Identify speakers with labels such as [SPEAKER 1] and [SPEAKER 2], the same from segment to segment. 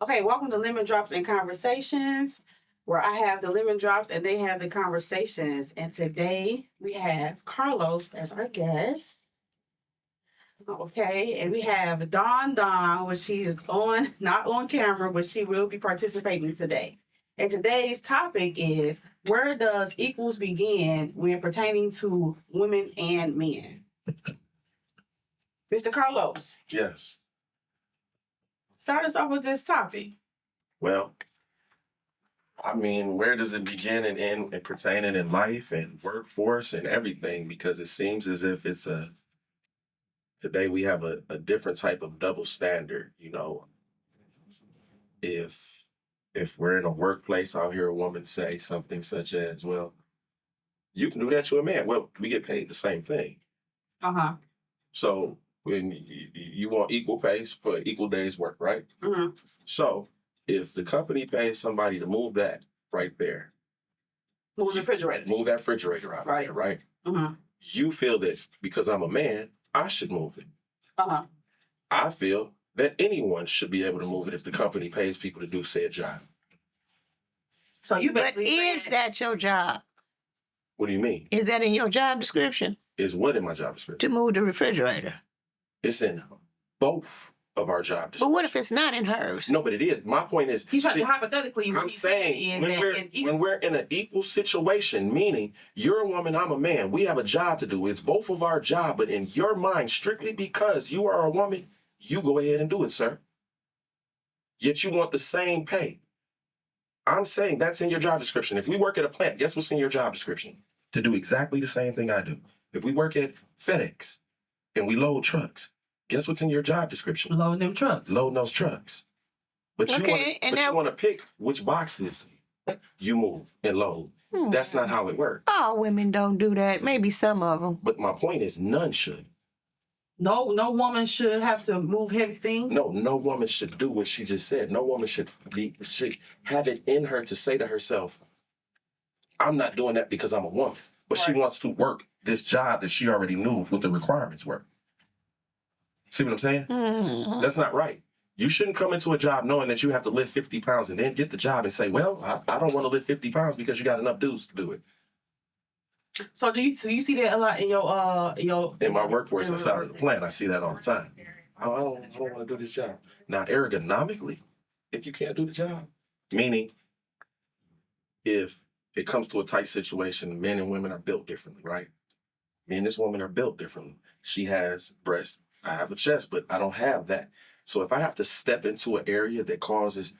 [SPEAKER 1] Okay, welcome to Lemon Drops and Conversations, where I have the lemon drops and they have the conversations. And today we have Carlos as our guest. Okay, and we have Dawn, which she is on, not on camera, but she will be participating today. And today's topic is where does equals begin when pertaining to women and men? Mr. Carlos,
[SPEAKER 2] Yes.
[SPEAKER 1] start us off with this topic.
[SPEAKER 2] Well, I mean, where does it begin and end and pertaining in life and workforce and everything? Because it seems as if today we have a different type of double standard. If we're in a workplace, I'll hear a woman say something such as, well, you can do that to a man. Well, we get paid the same thing.
[SPEAKER 1] Uh-huh.
[SPEAKER 2] So when you want equal pay for equal days work, right?
[SPEAKER 1] Mm-hmm.
[SPEAKER 2] So if the company pays somebody to move that right there,
[SPEAKER 1] Move the refrigerator.
[SPEAKER 2] move that refrigerator out
[SPEAKER 1] Right.
[SPEAKER 2] there, right?
[SPEAKER 1] Mm-hmm.
[SPEAKER 2] You feel that because I'm a man, I should move it.
[SPEAKER 1] Uh-huh.
[SPEAKER 2] I feel that anyone should be able to move it if the company pays people to do said job.
[SPEAKER 1] So you
[SPEAKER 3] But
[SPEAKER 1] basically
[SPEAKER 3] is
[SPEAKER 1] saying-
[SPEAKER 3] that your job?
[SPEAKER 2] What do you mean?
[SPEAKER 3] Is that in your job description?
[SPEAKER 2] Is what in my job description?
[SPEAKER 3] To move the refrigerator?
[SPEAKER 2] It's in both of our job
[SPEAKER 3] But
[SPEAKER 2] descriptions.
[SPEAKER 3] what if it's not in hers?
[SPEAKER 2] No, but it is. My point is,
[SPEAKER 1] he's trying
[SPEAKER 2] see,
[SPEAKER 1] to hypothetically what
[SPEAKER 2] I'm
[SPEAKER 1] he's
[SPEAKER 2] saying
[SPEAKER 1] is
[SPEAKER 2] when
[SPEAKER 1] that
[SPEAKER 2] we're in an equal situation, meaning you're a woman, I'm a man, we have a job to do. It's both of our job, but in your mind, strictly because you are a woman, you go ahead and do it, sir. Yet you want the same pay. I'm saying that's in your job description. If we work at a plant, guess what's in your job description? To do exactly the same thing I do. If we work at FedEx and we load trucks, guess what's in your job description?
[SPEAKER 1] loading them trucks.
[SPEAKER 2] Loading those trucks. But you
[SPEAKER 3] Okay, and
[SPEAKER 2] you
[SPEAKER 3] now-
[SPEAKER 2] want to pick which boxes you move and load. That's not how it works.
[SPEAKER 3] All women don't do that. Maybe some of them.
[SPEAKER 2] But my point is none should.
[SPEAKER 1] No woman should have to move heavy things.
[SPEAKER 2] No woman should do what she just said. No woman should have it in her to say to herself, I'm not doing that because I'm a woman. But she
[SPEAKER 1] Right.
[SPEAKER 2] wants to work this job that she already knew what the requirements were. See what I'm saying?
[SPEAKER 3] Mm.
[SPEAKER 2] That's not right. You shouldn't come into a job knowing that you have to lift 50 pounds and then get the job and say, well, I don't want to lift 50 pounds because you got enough dudes to do it.
[SPEAKER 1] So you see that a lot in your
[SPEAKER 2] In my workforce
[SPEAKER 1] in
[SPEAKER 2] inside of the plant, I see that all the time. I don't want to do this job. Now, ergonomically, if you can't do the job, meaning if it comes to a tight situation, men and women are built differently, right? Me and this woman are built differently. She has breasts, I have a chest, but I don't have that. So if I have to step into an area that causes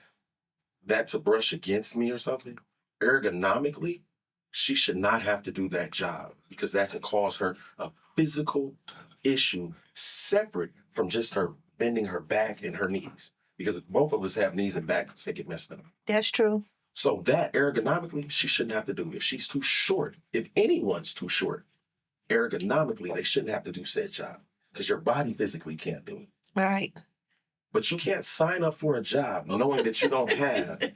[SPEAKER 2] that to brush against me or something, ergonomically, she should not have to do that job because that could cause her a physical issue separate from just her bending her back and her knees. Because both of us have knees and backs that get messed up.
[SPEAKER 3] That's true.
[SPEAKER 2] So that ergonomically, she shouldn't have to do. If she's too short, if anyone's too short, ergonomically, they shouldn't have to do said job because your body physically can't do it.
[SPEAKER 3] Right.
[SPEAKER 2] But you can't sign up for a job knowing that you don't have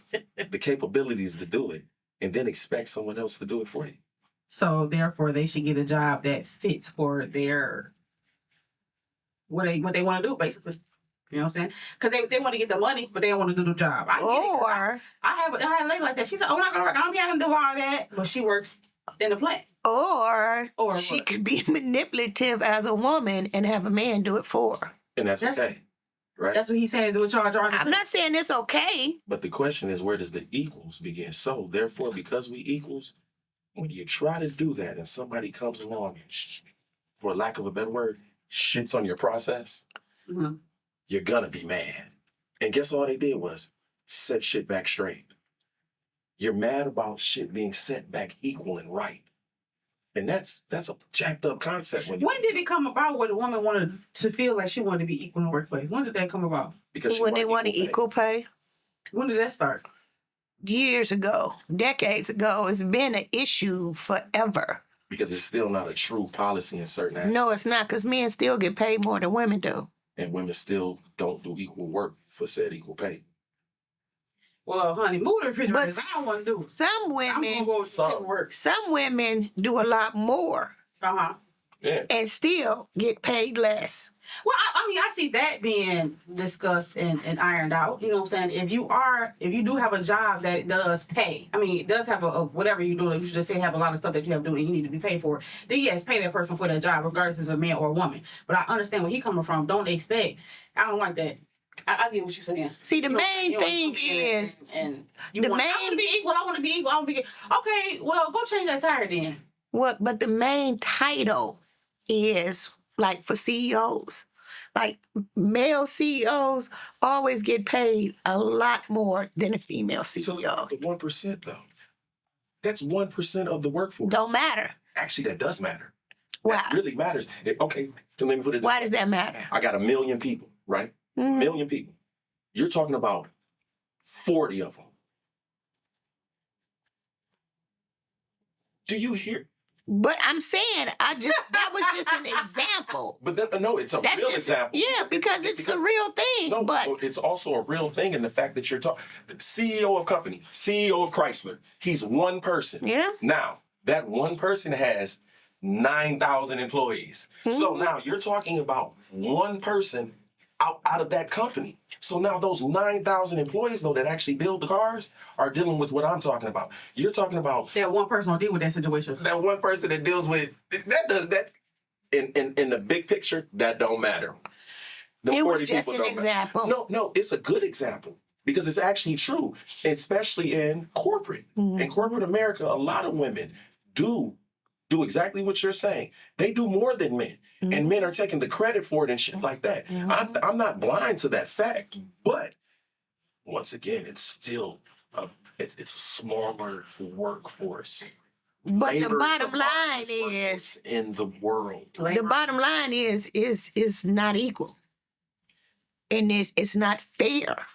[SPEAKER 2] the capabilities to do it and then expect someone else to do it for you.
[SPEAKER 1] So therefore, they should get a job that fits for their what they want to do, basically. You know what I'm saying? Because they want to get the money, but they don't want to do the job. I get it, 'cause
[SPEAKER 3] Or,
[SPEAKER 1] I had a lady like that. She said, "Oh, I'm not gonna work. I don't be having to do all that." But she works in the plant.
[SPEAKER 3] or
[SPEAKER 1] Or
[SPEAKER 3] she
[SPEAKER 1] what?
[SPEAKER 3] could be manipulative as a woman and have a man do it for her.
[SPEAKER 2] And that's okay, right?
[SPEAKER 1] That's what he says. What charge are
[SPEAKER 3] I'm not saying it's okay.
[SPEAKER 2] But the question is, where does the equals begin? So, therefore, because we equals, when you try to do that and somebody comes along and, for lack of a better word, shits on your process,
[SPEAKER 1] Mhm.
[SPEAKER 2] you're gonna be mad. And guess all they did was set shit back straight. You're mad about shit being set back equal and right. And that's a jacked up concept when
[SPEAKER 1] When did it come about where the woman wanted to feel like she wanted to be equal in the workplace? When did that come about?
[SPEAKER 2] because she
[SPEAKER 3] When they
[SPEAKER 2] wanted
[SPEAKER 3] wanted
[SPEAKER 2] pay.
[SPEAKER 3] equal pay.
[SPEAKER 1] When did that start?
[SPEAKER 3] Years ago, decades ago, it's been an issue forever.
[SPEAKER 2] Because it's still not a true policy in certain aspects.
[SPEAKER 3] No, it's not, because men still get paid more than women do.
[SPEAKER 2] And women still don't do equal work for said equal pay.
[SPEAKER 1] Well, honey, move the refrigerator.
[SPEAKER 3] But
[SPEAKER 1] 'Cause I don't want to do it.
[SPEAKER 3] some
[SPEAKER 1] I'm gonna
[SPEAKER 3] women,
[SPEAKER 1] go with
[SPEAKER 2] Some.
[SPEAKER 1] some work.
[SPEAKER 3] some women do a lot more.
[SPEAKER 1] Uh huh.
[SPEAKER 2] Yeah.
[SPEAKER 3] and still get paid less.
[SPEAKER 1] Well, I mean, I see that being discussed and ironed out. You know what I'm saying? If you do have a job that does pay, I mean, it does have a whatever you do, you should just say have a lot of stuff that you have to do and you need to be paid for, then yes, pay that person for that job, regardless if it's a man or a woman. But I understand where he coming from. Don't expect, I don't like that. I get what you're saying.
[SPEAKER 3] See, the
[SPEAKER 1] You know,
[SPEAKER 3] main
[SPEAKER 1] you know,
[SPEAKER 3] thing is
[SPEAKER 1] and you
[SPEAKER 3] the
[SPEAKER 1] want, I
[SPEAKER 3] main-
[SPEAKER 1] want to be equal, I want to be equal, I want to be okay, well, go change that tire then.
[SPEAKER 3] what, but the main title is like for CEOs. Like male CEOs always get paid a lot more than a female
[SPEAKER 2] So
[SPEAKER 3] CEO.
[SPEAKER 2] the 1% though. That's 1% of the workforce.
[SPEAKER 3] Don't matter.
[SPEAKER 2] Actually, that does matter.
[SPEAKER 3] Why?
[SPEAKER 2] That really matters. Okay, so let me put it this
[SPEAKER 3] Why
[SPEAKER 2] way.
[SPEAKER 3] does that matter?
[SPEAKER 2] I got 1 million people, right? A
[SPEAKER 3] Mhm.
[SPEAKER 2] million people. You're talking about 40 of them. Do you hear?
[SPEAKER 3] But I'm saying, that was just an example.
[SPEAKER 2] But no, it's a
[SPEAKER 3] That's
[SPEAKER 2] real
[SPEAKER 3] just,
[SPEAKER 2] example.
[SPEAKER 3] yeah, because it's a real thing.
[SPEAKER 2] No,
[SPEAKER 3] but
[SPEAKER 2] it's also a real thing in the fact that you're talking. The CEO of company, CEO of Chrysler, he's one person.
[SPEAKER 3] yeah,
[SPEAKER 2] Now, that one person has 9,000 employees. So now you're talking about one person out of that company. So now those 9,000 employees, though, that actually build the cars are dealing with what I'm talking about. You're talking about
[SPEAKER 1] That one person will deal with that situation.
[SPEAKER 2] that one person that deals with that does that in the big picture, that don't matter. Them
[SPEAKER 3] it was
[SPEAKER 2] 40
[SPEAKER 3] just
[SPEAKER 2] people
[SPEAKER 3] an
[SPEAKER 2] don't matter.
[SPEAKER 3] example.
[SPEAKER 2] No, it's a good example because it's actually true, especially in corporate.
[SPEAKER 3] Mhm.
[SPEAKER 2] In corporate America, a lot of women do exactly what you're saying. They do more than men, and men are taking the credit for it and shit like that. I'm not blind to that fact, but once again, it's still it's a smaller workforce.
[SPEAKER 3] But the
[SPEAKER 2] Labor
[SPEAKER 3] bottom
[SPEAKER 2] the
[SPEAKER 3] line
[SPEAKER 2] largest workforce
[SPEAKER 3] is,
[SPEAKER 2] in the world.
[SPEAKER 3] the bottom line is not equal, and it's not fair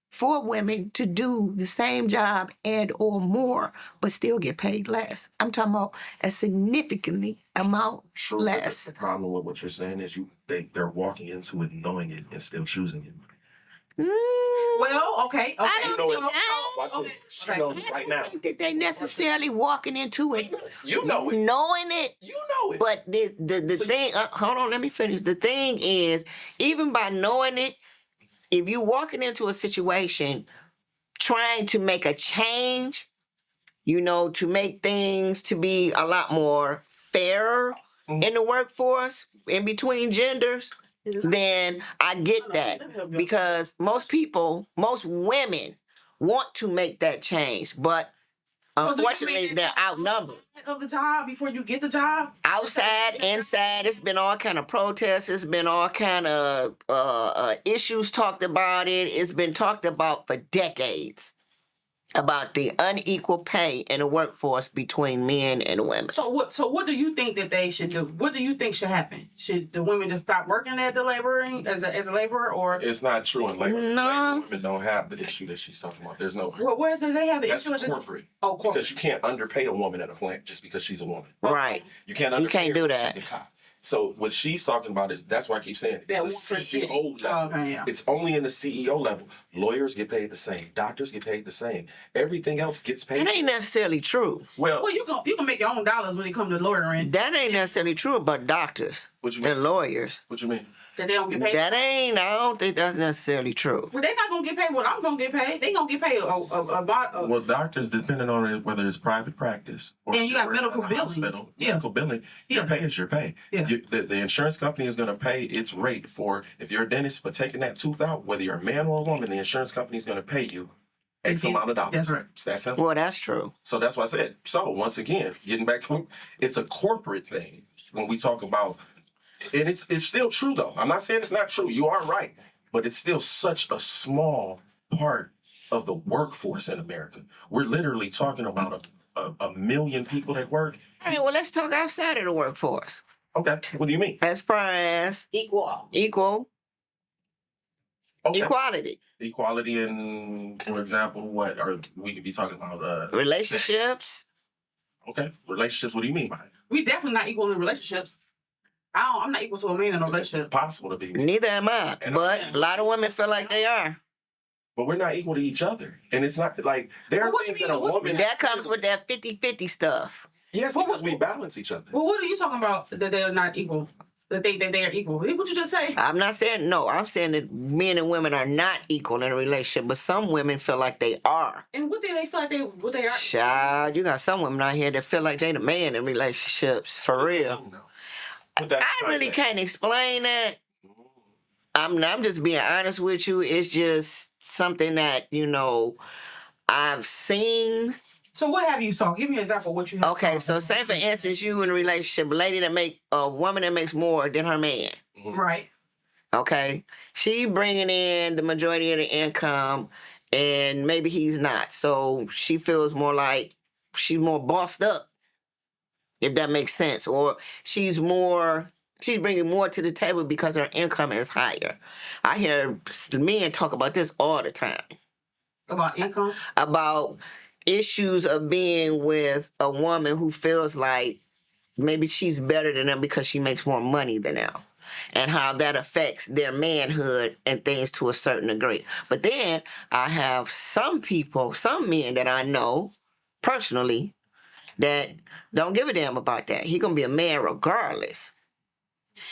[SPEAKER 3] for women to do the same job and or more, but still get paid less. I'm talking about a significantly amount
[SPEAKER 2] True, but
[SPEAKER 3] less.
[SPEAKER 2] the problem with what you're saying is they're walking into it knowing it and still choosing it.
[SPEAKER 1] Well, okay.
[SPEAKER 3] I
[SPEAKER 2] You
[SPEAKER 3] don't
[SPEAKER 2] know
[SPEAKER 3] think
[SPEAKER 2] it.
[SPEAKER 3] I-
[SPEAKER 2] Watch
[SPEAKER 1] okay,
[SPEAKER 2] this. She
[SPEAKER 1] okay.
[SPEAKER 2] knows right now.
[SPEAKER 3] think that they necessarily walking into it
[SPEAKER 2] You know it.
[SPEAKER 3] knowing it.
[SPEAKER 2] You know it.
[SPEAKER 3] But the
[SPEAKER 2] So-
[SPEAKER 3] thing, hold on, let me finish. The thing is, even by knowing it, if you walking into a situation trying to make a change, to make things to be a lot more fairer in the workforce in between genders, then I get that. Because most women want to make that change, but
[SPEAKER 1] So do you
[SPEAKER 3] unfortunately
[SPEAKER 1] mean
[SPEAKER 3] they're outnumbered.
[SPEAKER 1] of the job before you get the job?
[SPEAKER 3] Outside, inside, it's been all kind of protests. It's been all kind of issues talked about it. It's been talked about for decades about the unequal pay in the workforce between men and women.
[SPEAKER 1] So what do you think that they should do? What do you think should happen? Should the women just stop working at the laboring as a laborer, or
[SPEAKER 2] It's not true in labor.
[SPEAKER 3] No.
[SPEAKER 2] Labor women don't have the issue that she's talking about. There's no.
[SPEAKER 1] where does they have the
[SPEAKER 2] That's
[SPEAKER 1] issue? With
[SPEAKER 2] corporate.
[SPEAKER 1] Oh, corporate.
[SPEAKER 2] Because you can't underpay a woman at a plant just because she's a woman.
[SPEAKER 3] Right.
[SPEAKER 2] You can't
[SPEAKER 3] You
[SPEAKER 2] underpay
[SPEAKER 3] can't
[SPEAKER 2] her
[SPEAKER 3] do
[SPEAKER 2] because
[SPEAKER 3] that.
[SPEAKER 2] she's a cop. So what she's talking about is that's why I keep saying
[SPEAKER 1] That
[SPEAKER 2] it's a
[SPEAKER 1] 1%.
[SPEAKER 2] CEO level.
[SPEAKER 1] Okay, yeah.
[SPEAKER 2] It's only in the CEO level. Lawyers get paid the same. Doctors get paid the same. Everything else gets paid.
[SPEAKER 3] That
[SPEAKER 2] the
[SPEAKER 3] ain't
[SPEAKER 2] same.
[SPEAKER 3] necessarily true.
[SPEAKER 2] Well,
[SPEAKER 1] Well, you can make your own dollars when it comes to lawyering.
[SPEAKER 3] That ain't necessarily true about doctors
[SPEAKER 2] what you mean?
[SPEAKER 3] and lawyers.
[SPEAKER 2] What you mean?
[SPEAKER 1] That they don't get paid.
[SPEAKER 3] I don't think that's necessarily true.
[SPEAKER 1] Well, they're not gonna get paid what I'm gonna get paid. They gonna get paid a
[SPEAKER 2] Well, doctors, depending on whether it's private practice or
[SPEAKER 1] And you got
[SPEAKER 2] if you're
[SPEAKER 1] medical
[SPEAKER 2] in a
[SPEAKER 1] billing.
[SPEAKER 2] hospital,
[SPEAKER 1] Yeah.
[SPEAKER 2] medical billing, your
[SPEAKER 1] Yeah.
[SPEAKER 2] pay is your pay.
[SPEAKER 1] Yeah.
[SPEAKER 2] The insurance company is going to pay its rate for, if you're a dentist, for taking that tooth out, whether you're a man or a woman, the insurance company is going to pay you X
[SPEAKER 1] Yeah,
[SPEAKER 2] amount of dollars.
[SPEAKER 1] that's right.
[SPEAKER 2] It's that simple.
[SPEAKER 3] Well, that's true.
[SPEAKER 2] So that's why I said. So once again, getting back to it, it's a corporate thing when we talk about, and it's still true though. I'm not saying it's not true. You are right, but it's still such a small part of the workforce in America. We're literally talking about a million people that work.
[SPEAKER 3] All right, well, let's talk outside of the workforce.
[SPEAKER 2] Okay, what do you mean?
[SPEAKER 3] As far as
[SPEAKER 1] equal.
[SPEAKER 2] Okay.
[SPEAKER 3] equality,
[SPEAKER 2] Equality in, for example, what? Or we could be talking about
[SPEAKER 3] relationships.
[SPEAKER 2] sex. Okay, relationships. What do you mean by it?
[SPEAKER 1] We definitely not equal in relationships. I'm not equal to a man in a
[SPEAKER 2] It's
[SPEAKER 1] relationship.
[SPEAKER 2] impossible to be.
[SPEAKER 3] Neither am I,
[SPEAKER 2] And
[SPEAKER 3] but a lot of women feel like they are.
[SPEAKER 2] But we're not equal to each other. And it's not like there are
[SPEAKER 1] Well, what
[SPEAKER 2] things
[SPEAKER 1] you
[SPEAKER 2] that a
[SPEAKER 1] mean? What you
[SPEAKER 2] woman
[SPEAKER 1] mean?
[SPEAKER 3] That comes with that 50-50 stuff.
[SPEAKER 2] Yes,
[SPEAKER 1] Well,
[SPEAKER 2] because we balance each other.
[SPEAKER 1] Well, what are you talking about that they are not equal? That they are equal? What you just say?
[SPEAKER 3] I'm not saying no. I'm saying that men and women are not equal in a relationship, but some women feel like they are.
[SPEAKER 1] And what do they feel like what they are?
[SPEAKER 3] Child, you got some women out here that feel like they the man in relationships for real.
[SPEAKER 2] No. Put that in
[SPEAKER 3] I really
[SPEAKER 2] context.
[SPEAKER 3] can't explain that. I'm just being honest with you. It's just something that I've seen.
[SPEAKER 1] So what have you saw? Give me an example of what you have.
[SPEAKER 3] Okay,
[SPEAKER 1] saw.
[SPEAKER 3] so say for instance, you in a relationship, a woman that makes more than her man.
[SPEAKER 1] Right.
[SPEAKER 3] Okay, she bringing in the majority of the income, and maybe he's not. So she feels more like she's more bossed up, if that makes sense, or she's bringing more to the table because her income is higher. I hear men talk about this all the time.
[SPEAKER 1] About income?
[SPEAKER 3] About issues of being with a woman who feels like maybe she's better than them because she makes more money than them, and how that affects their manhood and things to a certain degree. But then I have some men that I know personally that don't give a damn about that. He gonna be a man regardless.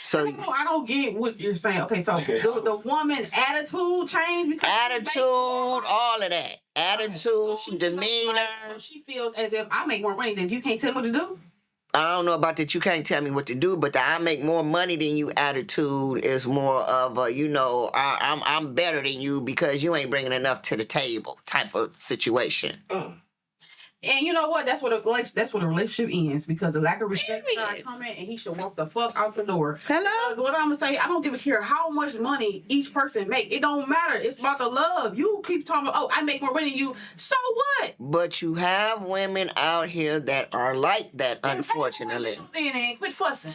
[SPEAKER 3] So
[SPEAKER 1] I don't get what you're saying. Okay, so the woman attitude changed because
[SPEAKER 3] attitude, all of that. Attitude, demeanor.
[SPEAKER 1] So she feels as if I make more money than you. Can't tell me what to do.
[SPEAKER 3] I don't know about that. You can't tell me what to do, but the I make more money than you attitude is more of a, I'm better than you because you ain't bringing enough to the table type of situation.
[SPEAKER 1] And you know what? That's what a relationship ends, because the lack of respect started coming, and he should walk the fuck out the door.
[SPEAKER 3] Hello?
[SPEAKER 1] What I'm gonna say, I don't give a care how much money each person make. It don't matter. It's about the love. You keep talking about, I make more money than you. So what?
[SPEAKER 3] But you have women out here that are like that, unfortunately.
[SPEAKER 1] Then quit fussing.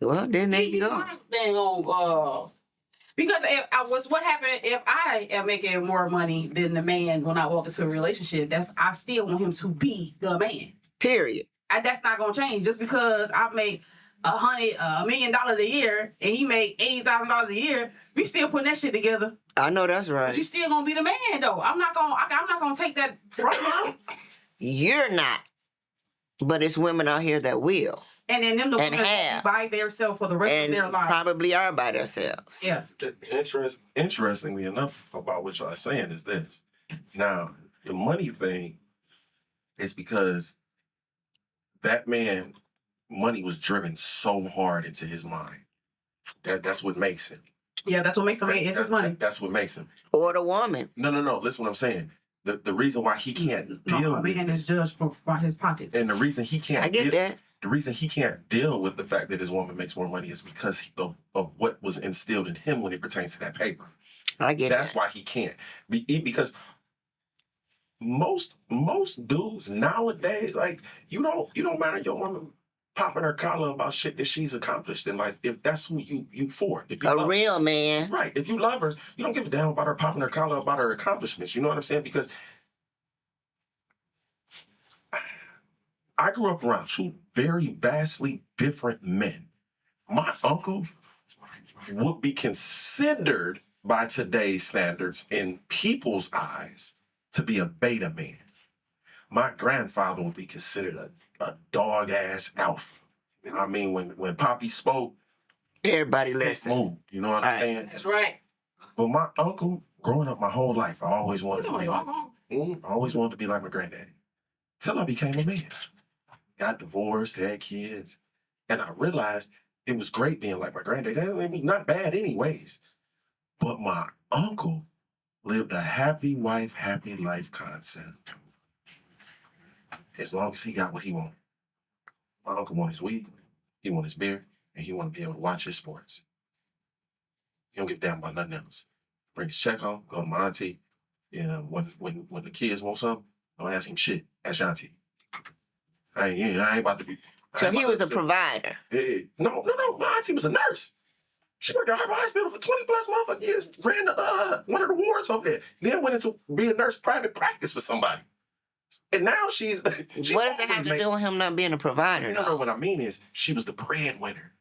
[SPEAKER 3] Well, then there you go.
[SPEAKER 1] Because what happened if I am making more money than the man when I walk into a relationship? I still want him to be the man.
[SPEAKER 3] Period.
[SPEAKER 1] That's not gonna change just because I make $1 million a year and he make $80,000 a year. We still putting that shit together.
[SPEAKER 3] I know that's right.
[SPEAKER 1] But you still gonna be the man though. I'm not gonna take that from him.
[SPEAKER 3] You're not. But it's women out here that will.
[SPEAKER 1] And then them the women by themselves for the rest of their lives.
[SPEAKER 3] Probably are by themselves.
[SPEAKER 1] Yeah.
[SPEAKER 2] Interestingly enough, about what y'all are saying is this. Now, the money thing is because that man, money was driven so hard into his mind. That's what makes him.
[SPEAKER 1] Yeah, that's what makes him. It's his money.
[SPEAKER 2] That's what makes him.
[SPEAKER 3] Or the woman.
[SPEAKER 2] No. Listen what I'm saying. The reason why he can't deal
[SPEAKER 1] with a man is judged by his pockets.
[SPEAKER 2] And the reason he can't
[SPEAKER 3] that.
[SPEAKER 2] The reason he can't deal with the fact that his woman makes more money is because of what was instilled in him when it pertains to that paper.
[SPEAKER 3] I get that.
[SPEAKER 2] That's why he can't. Because most dudes nowadays, like, you don't mind your woman popping her collar about shit that she's accomplished in life if that's who you for. If you
[SPEAKER 3] a real man.
[SPEAKER 2] Right. If you love her, you don't give a damn about her popping her collar about her accomplishments. You know what I'm saying? Because I grew up around two very vastly different men. My uncle would be considered by today's standards in people's eyes to be a beta man. My grandfather would be considered a dog-ass alpha. I mean, when Poppy spoke,
[SPEAKER 3] everybody listened.
[SPEAKER 2] You know what I'm saying?
[SPEAKER 1] That's right.
[SPEAKER 2] But my uncle, growing up my whole life, I always wanted to be like my granddaddy. Till I became a man. Got divorced, had kids, and I realized it was great being like my granddad. I mean, not bad anyways. But my uncle lived a happy wife, happy life concept. As long as he got what he wanted. My uncle wanted his weed, he wanted his beer, and he wanted to be able to watch his sports. He don't give a damn about nothing else. Bring his check home, go to my auntie. When the kids want something, don't ask him shit. Ask your auntie. I ain't about to be.
[SPEAKER 3] So he was a provider.
[SPEAKER 2] No. My auntie was a nurse. She worked at Harbor Hospital for 20 plus motherfucking years. Ran one of the wards over there. Then went into being a nurse private practice for somebody. And now she's
[SPEAKER 3] what does it have to do with him not being a provider?
[SPEAKER 2] No. What I mean is she was the breadwinner,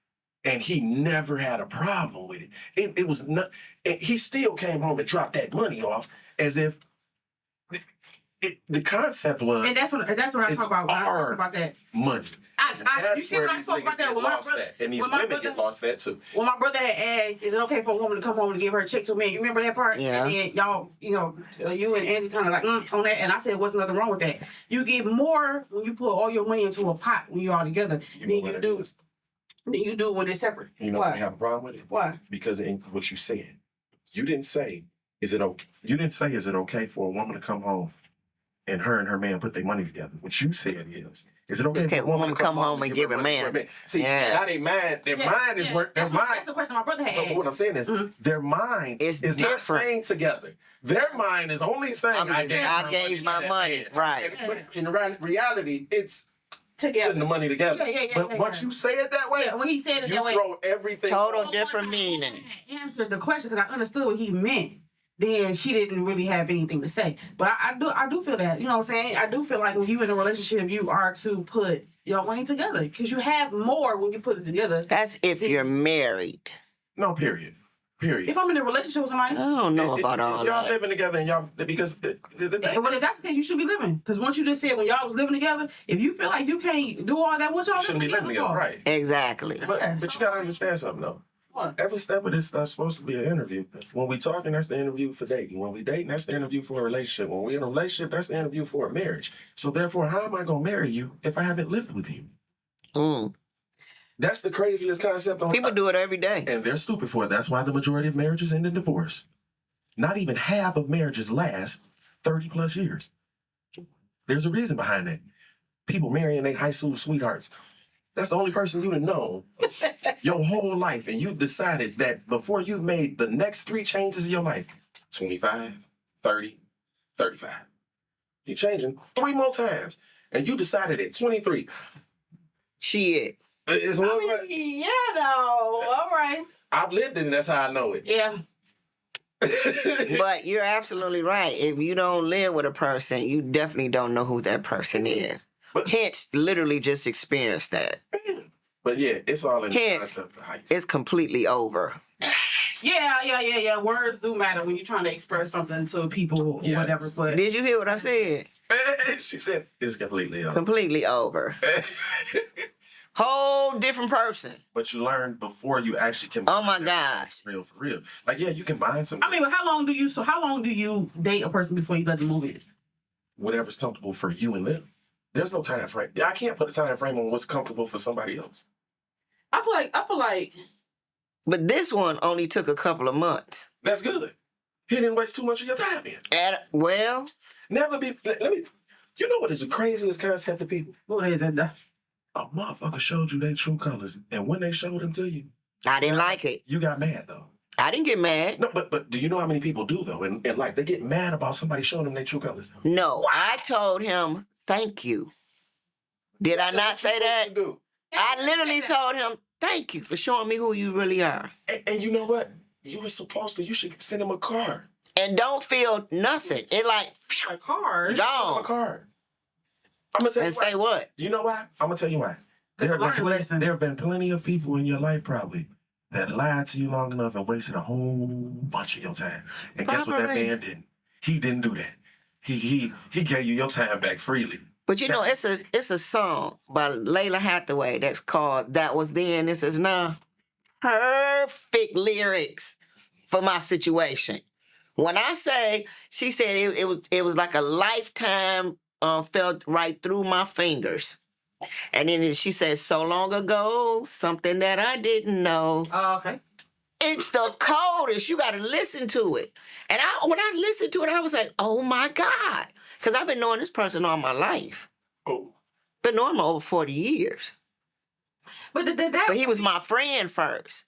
[SPEAKER 2] and he never had a problem with it. It was not. And he still came home and dropped that money off as if The concept was
[SPEAKER 1] And that's what I
[SPEAKER 2] It's
[SPEAKER 1] talk about when I
[SPEAKER 2] our
[SPEAKER 1] talk about that.
[SPEAKER 2] money.
[SPEAKER 1] You
[SPEAKER 2] That's
[SPEAKER 1] see
[SPEAKER 2] where
[SPEAKER 1] when I
[SPEAKER 2] these
[SPEAKER 1] spoke about
[SPEAKER 2] niggas
[SPEAKER 1] that
[SPEAKER 2] get
[SPEAKER 1] when my
[SPEAKER 2] lost
[SPEAKER 1] brother,
[SPEAKER 2] at, and these
[SPEAKER 1] when my
[SPEAKER 2] women
[SPEAKER 1] brother,
[SPEAKER 2] get lost at too.
[SPEAKER 1] when my brother had asked, is it okay for a woman to come home and give her a check to a man? You remember that part?
[SPEAKER 3] Yeah.
[SPEAKER 1] And then y'all, you and Angie kind of like on that, and I said, what's nothing wrong with that? You get more when you put all your money into a pot when you're all together
[SPEAKER 2] You
[SPEAKER 1] than
[SPEAKER 2] know
[SPEAKER 1] you
[SPEAKER 2] what it
[SPEAKER 1] do
[SPEAKER 2] is?
[SPEAKER 1] than you do when it's separate.
[SPEAKER 2] You know
[SPEAKER 1] Why?
[SPEAKER 2] I have a problem with it
[SPEAKER 1] Why?
[SPEAKER 2] because in what you said, you didn't say is it okay. You didn't say is it okay for a woman to come home and her man put their money together. What you said is it okay
[SPEAKER 3] Okay,
[SPEAKER 2] for a woman to come home
[SPEAKER 3] and give her
[SPEAKER 2] money to
[SPEAKER 3] man?
[SPEAKER 2] See,
[SPEAKER 3] Yeah.
[SPEAKER 2] now their mind is work. Their mind.
[SPEAKER 1] That's the question my brother had
[SPEAKER 2] But what I'm
[SPEAKER 1] asked.
[SPEAKER 2] saying is, their mind
[SPEAKER 3] It's
[SPEAKER 2] is not
[SPEAKER 3] different.
[SPEAKER 2] saying together. Their mind is only saying,
[SPEAKER 3] I
[SPEAKER 2] I
[SPEAKER 3] gave my
[SPEAKER 2] to
[SPEAKER 3] money,
[SPEAKER 2] that man."
[SPEAKER 3] right.
[SPEAKER 2] But in reality, it's putting
[SPEAKER 1] Together.
[SPEAKER 2] the money together.
[SPEAKER 1] Yeah.
[SPEAKER 2] But once you say it that way,
[SPEAKER 1] Yeah, when he said it
[SPEAKER 2] you
[SPEAKER 1] that way.
[SPEAKER 2] throw everything.
[SPEAKER 3] Total
[SPEAKER 2] off.
[SPEAKER 3] different
[SPEAKER 1] Once I
[SPEAKER 3] meaning.
[SPEAKER 1] answered the question because I understood what he meant. Then she didn't really have anything to say. But I do feel that, you know what I'm saying? I do feel like when you're in a relationship, you are to put your money together because you have more when you put it together.
[SPEAKER 3] That's if you're married.
[SPEAKER 2] No, period.
[SPEAKER 1] If I'm in a relationship with somebody,
[SPEAKER 3] I don't know about
[SPEAKER 2] If
[SPEAKER 3] all
[SPEAKER 2] y'all
[SPEAKER 3] that.
[SPEAKER 2] living together and y'all because
[SPEAKER 1] well, if that's the case, you should be living. Because once you just said when y'all was living together, if you feel like you can't do all that, what y'all
[SPEAKER 2] you shouldn't be living together,
[SPEAKER 1] for?
[SPEAKER 2] right?
[SPEAKER 3] Exactly.
[SPEAKER 2] But you gotta understand something though.
[SPEAKER 1] What?
[SPEAKER 2] Every step of this stuff's supposed to be an interview. When we talking, that's the interview for dating. When we dating, that's the interview for a relationship. When we in a relationship, that's the interview for a marriage. So therefore, how am I gonna marry you if I haven't lived with you?
[SPEAKER 3] Mm.
[SPEAKER 2] That's the craziest concept on
[SPEAKER 3] People do it every day.
[SPEAKER 2] and they're stupid for it. That's why the majority of marriages end in divorce. Not even half of marriages last 30 plus years. There's a reason behind that. People marrying their high school sweethearts. That's the only person you'd have known your whole life. And you decided that before you've made the next 3 changes in your life, 25, 30, 35. You're changing 3 more times. And you decided at 23.
[SPEAKER 3] Shit.
[SPEAKER 2] It's
[SPEAKER 1] I
[SPEAKER 2] one
[SPEAKER 1] mean,
[SPEAKER 2] way.
[SPEAKER 1] yeah, no. All right.
[SPEAKER 2] I've lived it and that's how I know it.
[SPEAKER 1] Yeah.
[SPEAKER 3] But you're absolutely right. If you don't live with a person, you definitely don't know who that person is.
[SPEAKER 2] But-
[SPEAKER 3] Hence, literally just experience that.
[SPEAKER 2] But yeah, it's all in the
[SPEAKER 3] Hence,
[SPEAKER 2] concept of height.
[SPEAKER 3] It's completely over.
[SPEAKER 1] Yeah. Words do matter when you're trying to express something to people,
[SPEAKER 2] Yes.
[SPEAKER 1] whatever. But
[SPEAKER 3] Did you hear what I said?
[SPEAKER 2] She said it's completely over.
[SPEAKER 3] Completely over. Whole different person.
[SPEAKER 2] But you learn before you actually can.
[SPEAKER 3] Oh my gosh.
[SPEAKER 2] Real for real. Like yeah, you can bind some.
[SPEAKER 1] I mean, but how long do you date a person before you let them move in?
[SPEAKER 2] Whatever's comfortable for you and them. There's no time frame. I can't put a time frame on what's comfortable for somebody else.
[SPEAKER 1] I feel like
[SPEAKER 3] But this one only took a couple of months.
[SPEAKER 2] That's good. He didn't waste too much of your time in.
[SPEAKER 3] Well,
[SPEAKER 2] Never be. Let me. You know what is the craziest concept to people?
[SPEAKER 1] what is it?
[SPEAKER 2] A motherfucker showed you their true colors, and when they showed them to you,
[SPEAKER 3] I didn't like it.
[SPEAKER 2] you got mad though.
[SPEAKER 3] I didn't get mad.
[SPEAKER 2] No, but do you know how many people do though? And like they get mad about somebody showing them their true colors.
[SPEAKER 3] No, I told him, thank you. Did I not say that?
[SPEAKER 2] Do.
[SPEAKER 3] I literally told him, thank you for showing me who you really are.
[SPEAKER 2] And you know what? You were supposed to. You should send him a card.
[SPEAKER 3] And don't feel nothing. It like,
[SPEAKER 1] A card.
[SPEAKER 2] You should send him
[SPEAKER 3] Gone.
[SPEAKER 2] a card. I'm gonna tell you
[SPEAKER 3] and
[SPEAKER 2] why.
[SPEAKER 3] say what?
[SPEAKER 2] You know why? I'm gonna tell you why. There
[SPEAKER 1] Learn lessons.
[SPEAKER 2] have been plenty of people in your life probably that lied to you long enough and wasted a whole bunch of your time. And guess what that
[SPEAKER 3] Probably.
[SPEAKER 2] man didn't? He didn't do that. He gave you your time back freely.
[SPEAKER 3] But you know, it's a song by Layla Hathaway that's called That Was Then, This Is Now. Perfect lyrics for my situation. When I say, she said it was like a lifetime felt right through my fingers. And then she said, so long ago, something that I didn't know.
[SPEAKER 1] Oh, okay.
[SPEAKER 3] It's the coldest. You got to listen to it. And when I listened to it, I was like, oh my God. Because I've been knowing this person all my life.
[SPEAKER 2] Oh.
[SPEAKER 3] Been knowing him over 40 years.
[SPEAKER 1] But
[SPEAKER 3] But he was my friend first.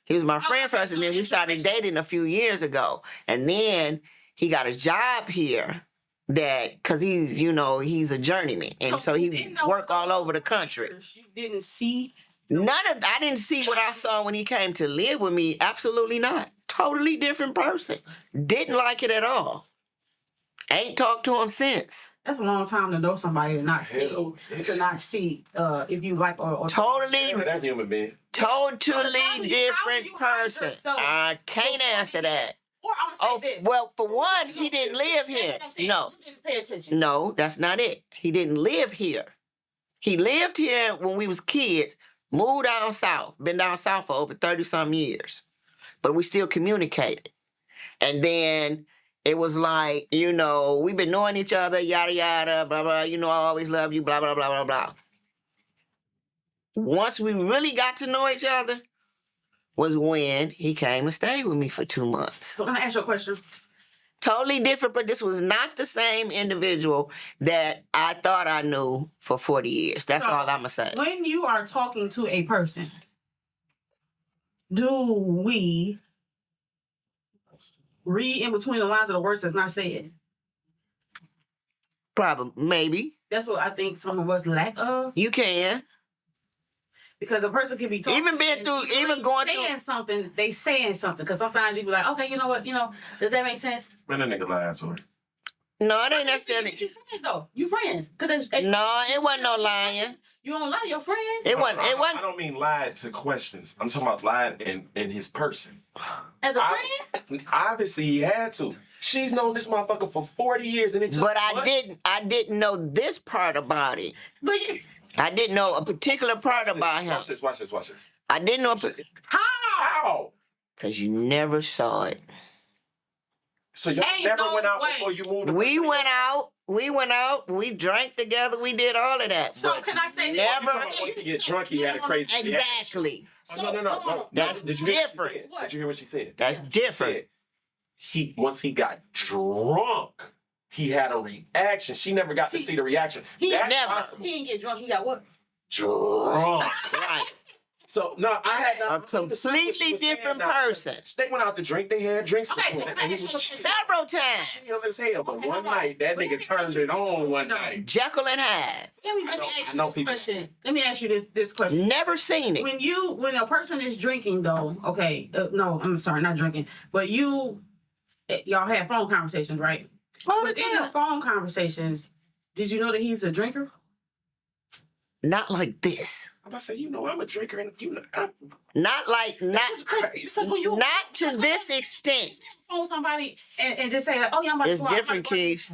[SPEAKER 3] He was my friend
[SPEAKER 1] okay,
[SPEAKER 3] first, and
[SPEAKER 1] so
[SPEAKER 3] then we started dating a few years ago. And then he got a job here because he's a journeyman. And so he worked all over the country.
[SPEAKER 1] You didn't see.
[SPEAKER 3] I didn't see what I saw when he came to live with me. Absolutely not. Totally different person. Didn't like it at all. Ain't talked to him since.
[SPEAKER 1] That's a long time to know somebody and not see.
[SPEAKER 2] Hell.
[SPEAKER 1] To not see if you like or
[SPEAKER 3] Totally,
[SPEAKER 2] That human being.
[SPEAKER 3] totally
[SPEAKER 1] How do you
[SPEAKER 3] different
[SPEAKER 1] hide
[SPEAKER 3] person.
[SPEAKER 1] yourself?
[SPEAKER 3] I can't answer that.
[SPEAKER 1] Or I'm gonna
[SPEAKER 3] Oh,
[SPEAKER 1] say this.
[SPEAKER 3] well, for one, he didn't live
[SPEAKER 1] That's
[SPEAKER 3] here.
[SPEAKER 1] what I'm saying.
[SPEAKER 3] No,
[SPEAKER 1] You didn't pay attention.
[SPEAKER 3] no, that's not it. He didn't live here. He lived here when we was kids, moved down south, been down south for over 30-some years. But we still communicated. And then it was like, we've been knowing each other, yada, yada, blah, blah, I always love you, blah, blah, blah, blah, blah. Once we really got to know each other was when he came to stay with me for 2 months.
[SPEAKER 1] So can I ask you a question?
[SPEAKER 3] Totally different, but this was not the same individual that I thought I knew for 40 years. That's
[SPEAKER 1] So,
[SPEAKER 3] all I'm going to say.
[SPEAKER 1] When you are talking to a person, do we read in between the lines of the words that's not said?
[SPEAKER 3] Probably, maybe.
[SPEAKER 1] That's what I think some of us lack of.
[SPEAKER 3] You can.
[SPEAKER 1] Because a person can be talking,
[SPEAKER 3] Even been
[SPEAKER 1] and
[SPEAKER 3] through-
[SPEAKER 1] even
[SPEAKER 3] even
[SPEAKER 1] they
[SPEAKER 3] going
[SPEAKER 1] saying
[SPEAKER 3] through-
[SPEAKER 1] something. They saying something. Because sometimes you be like, okay, you know what? Does that make sense?
[SPEAKER 2] Man, that nigga lying to her.
[SPEAKER 3] No, it ain't
[SPEAKER 1] You
[SPEAKER 3] necessarily.
[SPEAKER 1] friends though. You friends. Because
[SPEAKER 3] No, it wasn't no lying.
[SPEAKER 1] You don't lie, your friend.
[SPEAKER 3] It wasn't. It
[SPEAKER 2] I
[SPEAKER 3] wasn't.
[SPEAKER 2] don't mean lying to questions. I'm talking about lying in his person.
[SPEAKER 1] As a friend.
[SPEAKER 2] Obviously, he had to. She's known this motherfucker for 40 years, and it took
[SPEAKER 3] But
[SPEAKER 2] months.
[SPEAKER 3] I didn't know this part about it.
[SPEAKER 1] But
[SPEAKER 3] I didn't know a particular part about him.
[SPEAKER 2] Watch this. Watch this. Watch this.
[SPEAKER 3] I didn't know
[SPEAKER 1] how?
[SPEAKER 2] How?
[SPEAKER 3] because you never saw it.
[SPEAKER 2] So y'all
[SPEAKER 1] Ain't
[SPEAKER 2] never
[SPEAKER 1] no
[SPEAKER 2] went out
[SPEAKER 1] way.
[SPEAKER 2] before you moved. to
[SPEAKER 3] We
[SPEAKER 2] Pennsylvania?
[SPEAKER 3] went out. We drank together. We did all of that.
[SPEAKER 1] So
[SPEAKER 3] but
[SPEAKER 1] can I say
[SPEAKER 3] never-
[SPEAKER 2] You talking about once he get drunk, he had a crazy reaction.
[SPEAKER 3] Exactly.
[SPEAKER 2] Oh, no.
[SPEAKER 3] That's
[SPEAKER 2] Did you hear
[SPEAKER 3] different.
[SPEAKER 2] What she said? Did you hear what she said?
[SPEAKER 3] That's
[SPEAKER 2] She
[SPEAKER 3] different.
[SPEAKER 2] said once he got drunk, he had a reaction. She never got to see the reaction.
[SPEAKER 1] He
[SPEAKER 2] That's
[SPEAKER 3] never-
[SPEAKER 2] possible.
[SPEAKER 1] He didn't get drunk. He got what?
[SPEAKER 2] Drunk.
[SPEAKER 3] Right.
[SPEAKER 2] So no, I had
[SPEAKER 3] A
[SPEAKER 2] not
[SPEAKER 3] completely different person.
[SPEAKER 2] They went out to drink. They had drinks.
[SPEAKER 1] Okay, so
[SPEAKER 2] before,
[SPEAKER 1] can I
[SPEAKER 2] and he
[SPEAKER 1] ask you
[SPEAKER 2] was
[SPEAKER 1] a question?
[SPEAKER 3] Several times.
[SPEAKER 2] chill as hell. But
[SPEAKER 1] Okay,
[SPEAKER 2] one
[SPEAKER 1] hold on.
[SPEAKER 2] night, that
[SPEAKER 1] But let
[SPEAKER 2] nigga
[SPEAKER 1] me
[SPEAKER 2] turned
[SPEAKER 1] ask you
[SPEAKER 2] it
[SPEAKER 1] this
[SPEAKER 2] on one
[SPEAKER 1] question,
[SPEAKER 2] night.
[SPEAKER 3] Jekyll and Hyde.
[SPEAKER 1] Let me
[SPEAKER 2] I
[SPEAKER 1] ask you
[SPEAKER 2] know
[SPEAKER 1] this
[SPEAKER 2] people-
[SPEAKER 1] question. Let me ask you this question.
[SPEAKER 3] Never seen it.
[SPEAKER 1] When a person is drinking though, okay, no, I'm sorry, not drinking, but y'all have phone conversations, right?
[SPEAKER 3] All the
[SPEAKER 1] But in the
[SPEAKER 3] time.
[SPEAKER 1] phone conversations, did you know that he's a drinker?
[SPEAKER 3] Not like this.
[SPEAKER 2] I'm about to say, I'm a drinker, and
[SPEAKER 3] Not like
[SPEAKER 1] Because when you
[SPEAKER 3] not to this extent.
[SPEAKER 1] phone somebody and just say like, oh yeah, I'm about
[SPEAKER 3] It's
[SPEAKER 1] to go out.
[SPEAKER 3] different, Keys.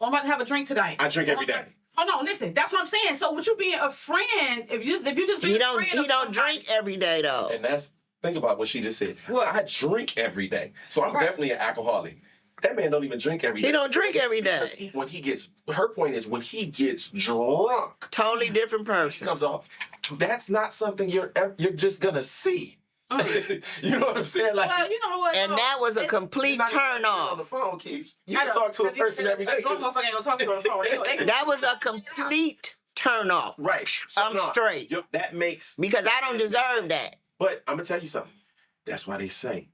[SPEAKER 1] I'm about to have a drink tonight.
[SPEAKER 2] I drink every day.
[SPEAKER 1] Hold on, listen. That's what I'm saying. So, with you being a friend, if you just being
[SPEAKER 3] He
[SPEAKER 1] a
[SPEAKER 3] don't
[SPEAKER 1] friend of somebody-
[SPEAKER 3] drink every day though.
[SPEAKER 2] And think about what she just said.
[SPEAKER 1] What?
[SPEAKER 2] I drink every day, so I'm
[SPEAKER 1] Right.
[SPEAKER 2] definitely an alcoholic. That man don't even drink every day.
[SPEAKER 3] He don't drink every
[SPEAKER 2] Because
[SPEAKER 3] day.
[SPEAKER 2] when he gets, her point is when he gets drunk,
[SPEAKER 3] Totally different
[SPEAKER 2] he
[SPEAKER 3] person.
[SPEAKER 2] comes off. That's not something you're just gonna see. You know what I'm saying? Like,
[SPEAKER 1] Well, you know what?
[SPEAKER 3] And that was a complete
[SPEAKER 2] you're not even
[SPEAKER 3] turn
[SPEAKER 2] on the
[SPEAKER 3] off.
[SPEAKER 2] phone, Keith. You can talk to a person every day.
[SPEAKER 1] Drunk motherfucker ain't gonna talk to you on the phone. They-
[SPEAKER 3] That was a complete turn off.
[SPEAKER 2] Right. So,
[SPEAKER 3] I'm straight.
[SPEAKER 2] That makes.
[SPEAKER 3] Because I don't deserve that.
[SPEAKER 2] But I'm gonna tell you something. That's why they say.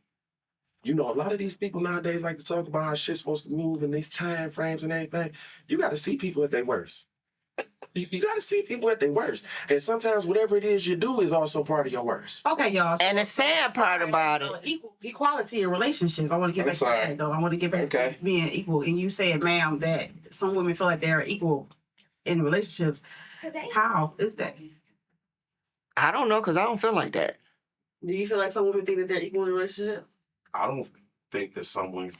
[SPEAKER 2] A lot of these people nowadays like to talk about how shit's supposed to move in these time frames and everything. You got to see people at their worst. You got to see people at their worst. And sometimes whatever it is you do is also part of your worst.
[SPEAKER 1] Okay, y'all.
[SPEAKER 3] And the sad part about it,
[SPEAKER 1] Equality in relationships. I want to get
[SPEAKER 2] I'm
[SPEAKER 1] back
[SPEAKER 2] sorry.
[SPEAKER 1] to that, though. I want to get back
[SPEAKER 2] Okay.
[SPEAKER 1] to being equal. And you said, ma'am, that some women feel like they're equal in relationships. How is that?
[SPEAKER 3] I don't know because I don't feel like that.
[SPEAKER 1] Do you feel like some women think that they're equal in a relationship?
[SPEAKER 2] I don't think that some women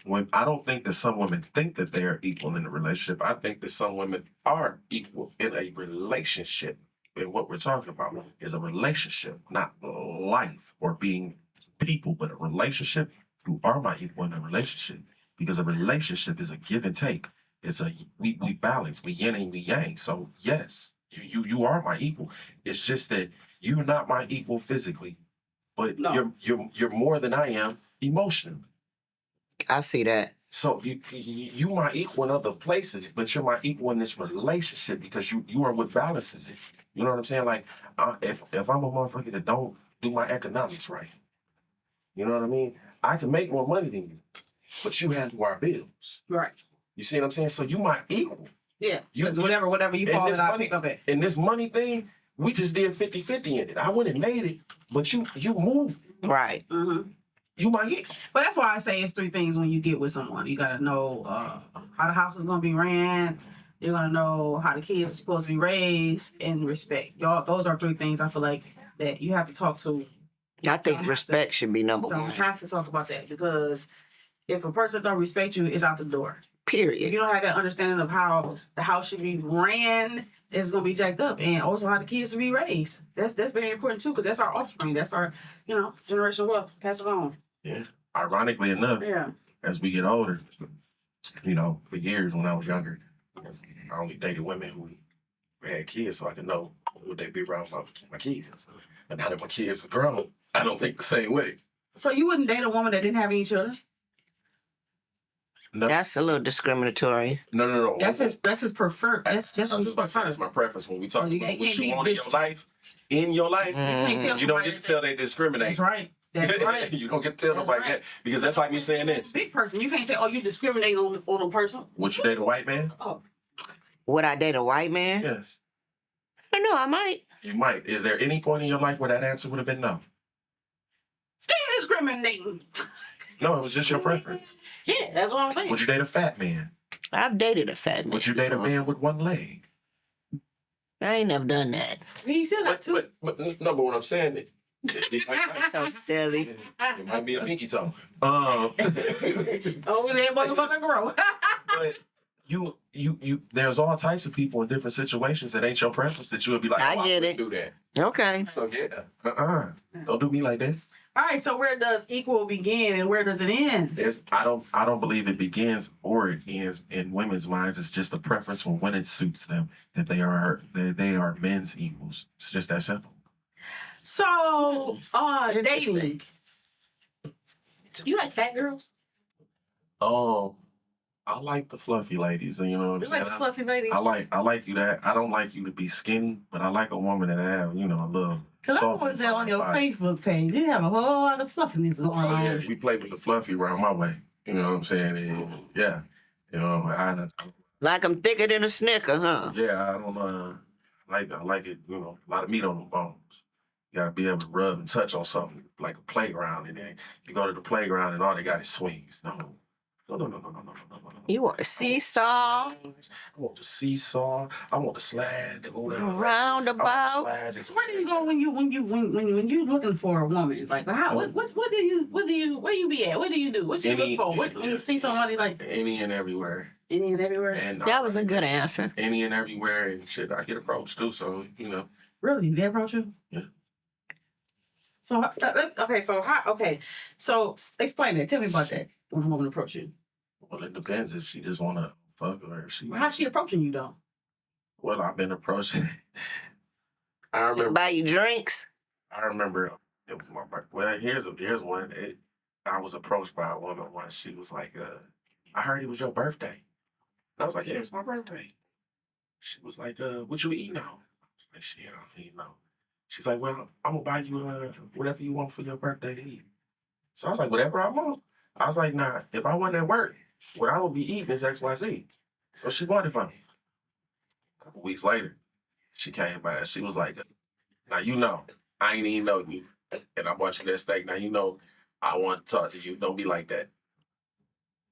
[SPEAKER 2] think that they are equal in a relationship. I think that some women are equal in a relationship. And what we're talking about is a relationship, not life or being people, but a relationship. You are my equal in a relationship because a relationship is a give and take. It's we balance, we yin and we yang. So yes, you are my equal. It's just that you're not my equal physically, but
[SPEAKER 1] No.
[SPEAKER 2] you're more than I am emotionally.
[SPEAKER 3] I see that.
[SPEAKER 2] So you my equal in other places, but you're my equal in this relationship because you are what balances it. You know what I'm saying? Like if I'm a motherfucker that don't do my economics right, you know what I mean? I can make more money than you, but you handle our bills.
[SPEAKER 1] Right.
[SPEAKER 2] You see what I'm saying? So you my equal.
[SPEAKER 1] Yeah.
[SPEAKER 2] You-
[SPEAKER 1] whatever you
[SPEAKER 2] and
[SPEAKER 1] call
[SPEAKER 2] this
[SPEAKER 1] it, I
[SPEAKER 2] money-
[SPEAKER 1] pick up it.
[SPEAKER 2] And this money thing, we just did 50-50 in it. I wouldn't have made it, but you moved.
[SPEAKER 3] Right.
[SPEAKER 1] Mm-hmm.
[SPEAKER 2] You my equal.
[SPEAKER 1] But that's why I say it's three things when you get with someone. You gotta know how the house is gonna be ran. You're gonna know how the kids are supposed to be raised and respect. Y'all, those are three things I feel like that you have to talk to.
[SPEAKER 3] I think respect should be number
[SPEAKER 1] You don't
[SPEAKER 3] one.
[SPEAKER 1] have to talk about that because If a person don't respect you, it's out the door. If
[SPEAKER 3] Period.
[SPEAKER 1] you don't have that understanding of how the house should be ran, it's gonna be jacked up, and also how the kids should be raised. That's very important too, because that's our offspring. That's our generational wealth. Pass it on.
[SPEAKER 2] Yeah. Ironically enough,
[SPEAKER 1] Yeah.
[SPEAKER 2] as we get older, for years when I was younger, I only dated women who had kids so I could know would they be around my kids. But now that my kids are grown, I don't think the same way.
[SPEAKER 1] So you wouldn't date a woman that didn't have any children?
[SPEAKER 2] No,
[SPEAKER 3] That's a little discriminatory.
[SPEAKER 2] no.
[SPEAKER 1] That's his preferred. That's
[SPEAKER 2] I was
[SPEAKER 1] what
[SPEAKER 2] just about to say that's my preference when we talk
[SPEAKER 1] You
[SPEAKER 2] about
[SPEAKER 1] can't
[SPEAKER 2] what you
[SPEAKER 1] be
[SPEAKER 2] want in your life. In your life,
[SPEAKER 1] can't tell
[SPEAKER 2] you don't
[SPEAKER 1] somebody
[SPEAKER 2] get to tell they discriminate.
[SPEAKER 1] That's right. That's right.
[SPEAKER 2] You don't get to tell
[SPEAKER 1] That's
[SPEAKER 2] nobody
[SPEAKER 1] right.
[SPEAKER 2] that because that's like me saying this.
[SPEAKER 1] Big person. You can't say, "Oh, you discriminate on a person."
[SPEAKER 2] Would you date a white man?
[SPEAKER 1] Oh,
[SPEAKER 3] Would I date a white man?
[SPEAKER 2] Yes,
[SPEAKER 3] I don't know. I might.
[SPEAKER 2] you might. Is there any point in your life where that answer would have been no?
[SPEAKER 1] discriminating.
[SPEAKER 2] No, it was just your preference.
[SPEAKER 1] Yeah, that's what I'm saying.
[SPEAKER 2] Would you date a fat man?
[SPEAKER 3] I've dated a fat man.
[SPEAKER 2] Would you date a
[SPEAKER 3] before.
[SPEAKER 2] man with one leg?
[SPEAKER 3] I ain't never done that.
[SPEAKER 1] He said that too.
[SPEAKER 2] But what I'm saying is,
[SPEAKER 3] So silly.
[SPEAKER 2] it might be a pinky toe.
[SPEAKER 1] Oh, there wasn't going to grow.
[SPEAKER 2] But you there's all types of people in different situations that ain't your preference that you would be like,
[SPEAKER 3] I
[SPEAKER 2] oh,
[SPEAKER 3] get
[SPEAKER 2] wouldn't
[SPEAKER 3] it.
[SPEAKER 2] do that.
[SPEAKER 3] Okay.
[SPEAKER 2] So yeah, don't do me like that.
[SPEAKER 1] All right, so where does equal begin and where does it end?
[SPEAKER 2] I don't believe it begins or it ends in women's minds. It's just a preference for when it suits them that they are men's equals. It's just that simple.
[SPEAKER 1] So, dating.
[SPEAKER 3] Interesting.
[SPEAKER 1] You like fat girls?
[SPEAKER 2] Oh, I like the fluffy ladies. You know what I'm
[SPEAKER 1] You
[SPEAKER 2] saying?
[SPEAKER 1] like fluffy ladies?
[SPEAKER 2] I like you that. I don't like you to be skinny, but I like a woman that have a little.
[SPEAKER 1] Because I
[SPEAKER 2] softness
[SPEAKER 1] was there on your
[SPEAKER 2] body.
[SPEAKER 1] Facebook page. You have a whole lot of fluffiness going
[SPEAKER 2] Oh,
[SPEAKER 1] on.
[SPEAKER 2] yeah, we play with the fluffy around my way. You know what I'm saying? And, yeah.
[SPEAKER 3] Like I'm thicker than a snicker, huh?
[SPEAKER 2] I don't I like it, a lot of meat on the bones. You gotta be able to rub and touch on something like a playground, and then you go to the playground and all they got is swings. No.
[SPEAKER 3] You want a seesaw?
[SPEAKER 2] I want the seesaw. I want the slide to go down.
[SPEAKER 3] Roundabout?
[SPEAKER 2] I want the slide to-
[SPEAKER 1] So where do you go when you looking for a woman? Like how what do you where you be at? What do you do? What you
[SPEAKER 2] Any-
[SPEAKER 1] look for? When you see somebody like
[SPEAKER 2] Any and everywhere.
[SPEAKER 1] any and everywhere?
[SPEAKER 2] And
[SPEAKER 3] That was a good answer.
[SPEAKER 2] any and everywhere and shit. I get approached too, so
[SPEAKER 1] Really? They approach you?
[SPEAKER 2] Yeah.
[SPEAKER 1] So so explain that. Tell me about that. When a woman approach you,
[SPEAKER 2] Well, it depends if she just wanna fuck or if she.
[SPEAKER 1] how's she approaching you though?
[SPEAKER 2] Well, I've been approached. I remember.
[SPEAKER 3] Buy you drinks?
[SPEAKER 2] I remember. It was my birthday. Well, here's one. I was approached by a woman once. She was like, "I heard it was your birthday." And I was like, "Yeah, it's my birthday." She was like, "What you eating now?" I was like, "Shit, I don't eat now." She's like, "Well, I'm gonna buy you whatever you want for your birthday to eat." So I was like, "Whatever I want." I was like, "Nah, if I wasn't at work, what I would be eating is XYZ." So she bought it for me. A couple weeks later, she came by. She was like, "Now I ain't even know you, and I bought you that steak. Now I want to talk to you. Don't be like that."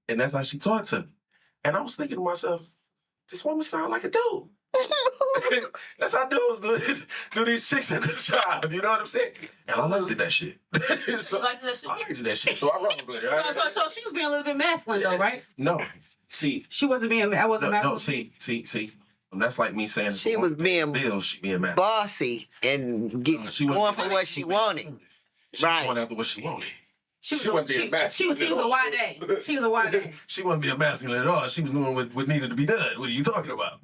[SPEAKER 2] And that's how she talked to me. And I was thinking to myself, this woman sound like a dude. That's how dudes do these chicks at the job. You know what I'm saying? And I looked at that shit. So,
[SPEAKER 1] Like that shit?
[SPEAKER 2] I looked at that shit. So I rolled with her.
[SPEAKER 1] So she was being a little bit masculine though, right?
[SPEAKER 2] No. See.
[SPEAKER 1] She wasn't being. I wasn't
[SPEAKER 2] No,
[SPEAKER 1] masculine.
[SPEAKER 2] see. And that's like me saying
[SPEAKER 3] She was being
[SPEAKER 2] Bill, she being mad.
[SPEAKER 3] bossy and going for what she wanted.
[SPEAKER 2] She
[SPEAKER 3] Right.
[SPEAKER 2] went after what she wanted.
[SPEAKER 1] She
[SPEAKER 2] She wasn't being masculine
[SPEAKER 1] was
[SPEAKER 2] at
[SPEAKER 1] a
[SPEAKER 2] all.
[SPEAKER 1] YD. She was a YD.
[SPEAKER 2] She wasn't being masculine at all. She was doing what needed to be done. What are you talking about?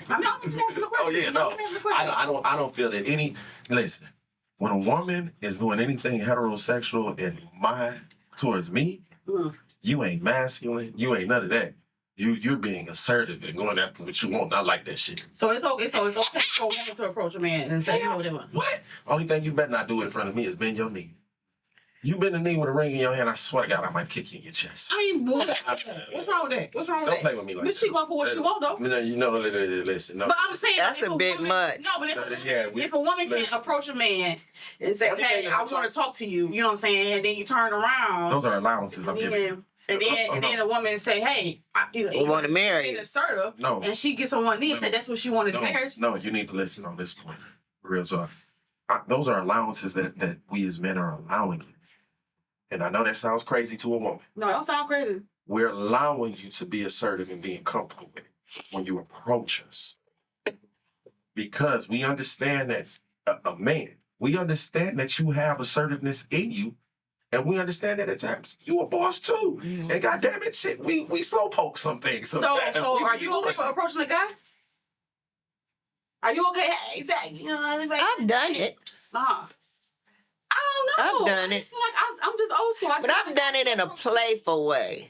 [SPEAKER 1] I'm just asking the question.
[SPEAKER 2] Oh yeah, no.
[SPEAKER 1] I'm asking the question.
[SPEAKER 2] I don't feel that any. Listen, when a woman is doing anything heterosexual in mind towards me,
[SPEAKER 1] Mm.
[SPEAKER 2] you ain't masculine. You ain't none of that. You're being assertive and going after what you want. I like that shit.
[SPEAKER 1] So it's okay. So it's okay for a woman to approach a man and say, "You know what they want."
[SPEAKER 2] What? Only thing you better not do in front of me is bend your knee. You bend the knee with a ring in your hand, I swear to God, I might kick you in your chest.
[SPEAKER 1] I ain't bullshit. What's wrong with that? What's wrong with
[SPEAKER 2] Don't
[SPEAKER 1] that?
[SPEAKER 2] play with me like
[SPEAKER 1] But she
[SPEAKER 2] that.
[SPEAKER 1] going for what she want though.
[SPEAKER 2] Listen. No.
[SPEAKER 1] But I'm saying
[SPEAKER 3] That's
[SPEAKER 1] if
[SPEAKER 3] a bit
[SPEAKER 1] woman,
[SPEAKER 3] much.
[SPEAKER 1] No, but
[SPEAKER 2] Yeah,
[SPEAKER 1] if a woman can
[SPEAKER 2] listen.
[SPEAKER 1] approach a man and say,
[SPEAKER 2] Only
[SPEAKER 1] "Hey,
[SPEAKER 2] thing
[SPEAKER 1] I
[SPEAKER 2] I'm
[SPEAKER 1] want to talk to you," you know what I'm saying, and then you turn around,
[SPEAKER 2] Those are allowances I'm giving you.
[SPEAKER 1] and then a woman say, "Hey,
[SPEAKER 3] We wanna marry
[SPEAKER 1] she's
[SPEAKER 3] you."
[SPEAKER 1] assertive,"
[SPEAKER 2] No.
[SPEAKER 1] and she gets on one knee and say, "That's what she wants is marriage."
[SPEAKER 2] No, you need to listen on this point. Real talk. Those are allowances that we as men are allowing you. and I know that sounds crazy to a woman,
[SPEAKER 1] No, it don't sound crazy.
[SPEAKER 2] we're allowing you to be assertive and being comfortable with it when you approach us. Because we understand that a man, we understand that you have assertiveness in you, and we understand that at times you a boss too. And goddamn it, shit, we slowpoke some things
[SPEAKER 1] So,
[SPEAKER 2] sometimes.
[SPEAKER 1] are you okay with approaching a guy? Are you okay? Hey, that, you know what I mean?
[SPEAKER 3] I've done it,
[SPEAKER 1] I don't know.
[SPEAKER 3] I've done
[SPEAKER 1] I
[SPEAKER 3] it.
[SPEAKER 1] just feel like I'm just old school.
[SPEAKER 3] but I've done it in a playful way.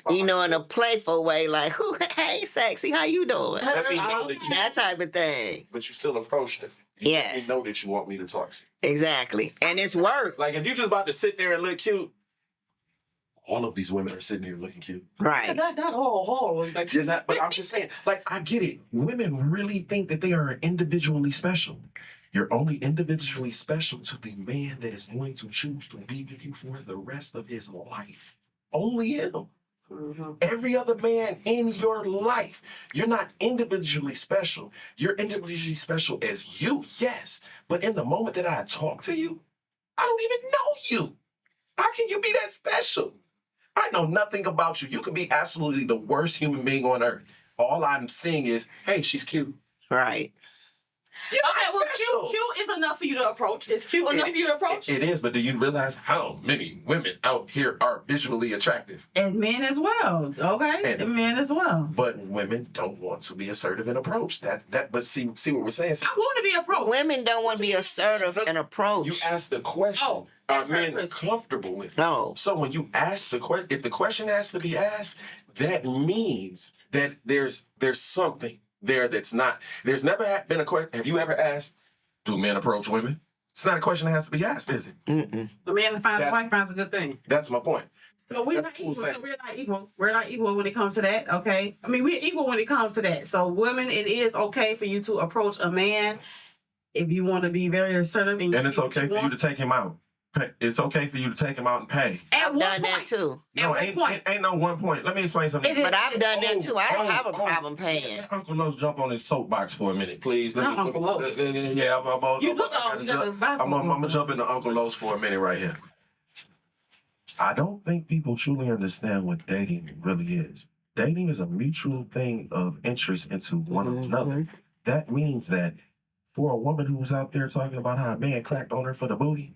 [SPEAKER 3] You know, in a playful way, like, hey, sexy, how you doing?
[SPEAKER 2] Let me know that you-
[SPEAKER 3] That type of thing.
[SPEAKER 2] But you still approached it.
[SPEAKER 3] Yes.
[SPEAKER 2] You know that you want me to talk to you.
[SPEAKER 3] Exactly. And it's work.
[SPEAKER 2] Like if you just about to sit there and look cute, all of these women are sitting here looking cute.
[SPEAKER 3] Right.
[SPEAKER 1] That whole like
[SPEAKER 2] You're not- but I'm just saying, like, I get it. Women really think that they are individually special. You're only individually special to the man that is going to choose to be with you for the rest of his life. Only him. Every other man in your life, you're not individually special. You're individually special as you, yes. But in the moment that I talk to you, I don't even know you. How can you be that special? I know nothing about you. You could be absolutely the worst human being on earth. All I'm seeing is, hey, she's cute.
[SPEAKER 3] Right.
[SPEAKER 2] You're
[SPEAKER 1] Okay,
[SPEAKER 2] not
[SPEAKER 1] well,
[SPEAKER 2] special.
[SPEAKER 1] cute is enough for you to approach. It's cute enough for you to approach.
[SPEAKER 2] It is, but do you realize how many women out here are visually attractive?
[SPEAKER 1] And men as well, okay?
[SPEAKER 2] And-
[SPEAKER 1] men as well.
[SPEAKER 2] But women don't want to be assertive and approach. But see what we're saying?
[SPEAKER 1] I want to be approached.
[SPEAKER 3] Women don't want to be assertive and approach.
[SPEAKER 2] You ask the question,
[SPEAKER 1] Oh,
[SPEAKER 2] are
[SPEAKER 1] that's right,
[SPEAKER 2] men
[SPEAKER 1] Chris.
[SPEAKER 2] comfortable with it?
[SPEAKER 3] No.
[SPEAKER 2] So when you ask the question, if the question has to be asked, that means that there's something there that's not. There's never been a question. Have you ever asked, do men approach women? It's not a question that has to be asked, is it?
[SPEAKER 3] Mm-mm.
[SPEAKER 1] The man that finds a
[SPEAKER 2] That's-
[SPEAKER 1] wife finds a good thing.
[SPEAKER 2] That's my point.
[SPEAKER 1] So we're
[SPEAKER 2] That's
[SPEAKER 1] not
[SPEAKER 2] a cool
[SPEAKER 1] equal.
[SPEAKER 2] thing.
[SPEAKER 1] So we're not equal. We're not equal when it comes to that. Okay. I mean, we're equal when it comes to that. So women, it is okay for you to approach a man if you want to be very assertive and,
[SPEAKER 2] And it's
[SPEAKER 1] see what
[SPEAKER 2] okay for you
[SPEAKER 1] want.
[SPEAKER 2] to take him out. It's okay for you to take him out and pay.
[SPEAKER 1] At
[SPEAKER 3] I've
[SPEAKER 1] one
[SPEAKER 3] done that
[SPEAKER 1] point.
[SPEAKER 3] too.
[SPEAKER 1] At one point.
[SPEAKER 2] Ain't no one point. Let me explain something.
[SPEAKER 1] Is it-
[SPEAKER 3] But I've done that too. I don't have a
[SPEAKER 2] oh.
[SPEAKER 3] problem paying.
[SPEAKER 2] Let Uncle Los jump on his soapbox for a minute, please.
[SPEAKER 1] Not Uncle Los.
[SPEAKER 2] Yeah, I'm
[SPEAKER 1] You look old because of
[SPEAKER 2] I'm gonna jump into Uncle Los for a minute right here. I don't think people truly understand what dating really is. Dating is a mutual thing of interest into one another. That means that for a woman who's out there talking about how a man clacked on her for the booty,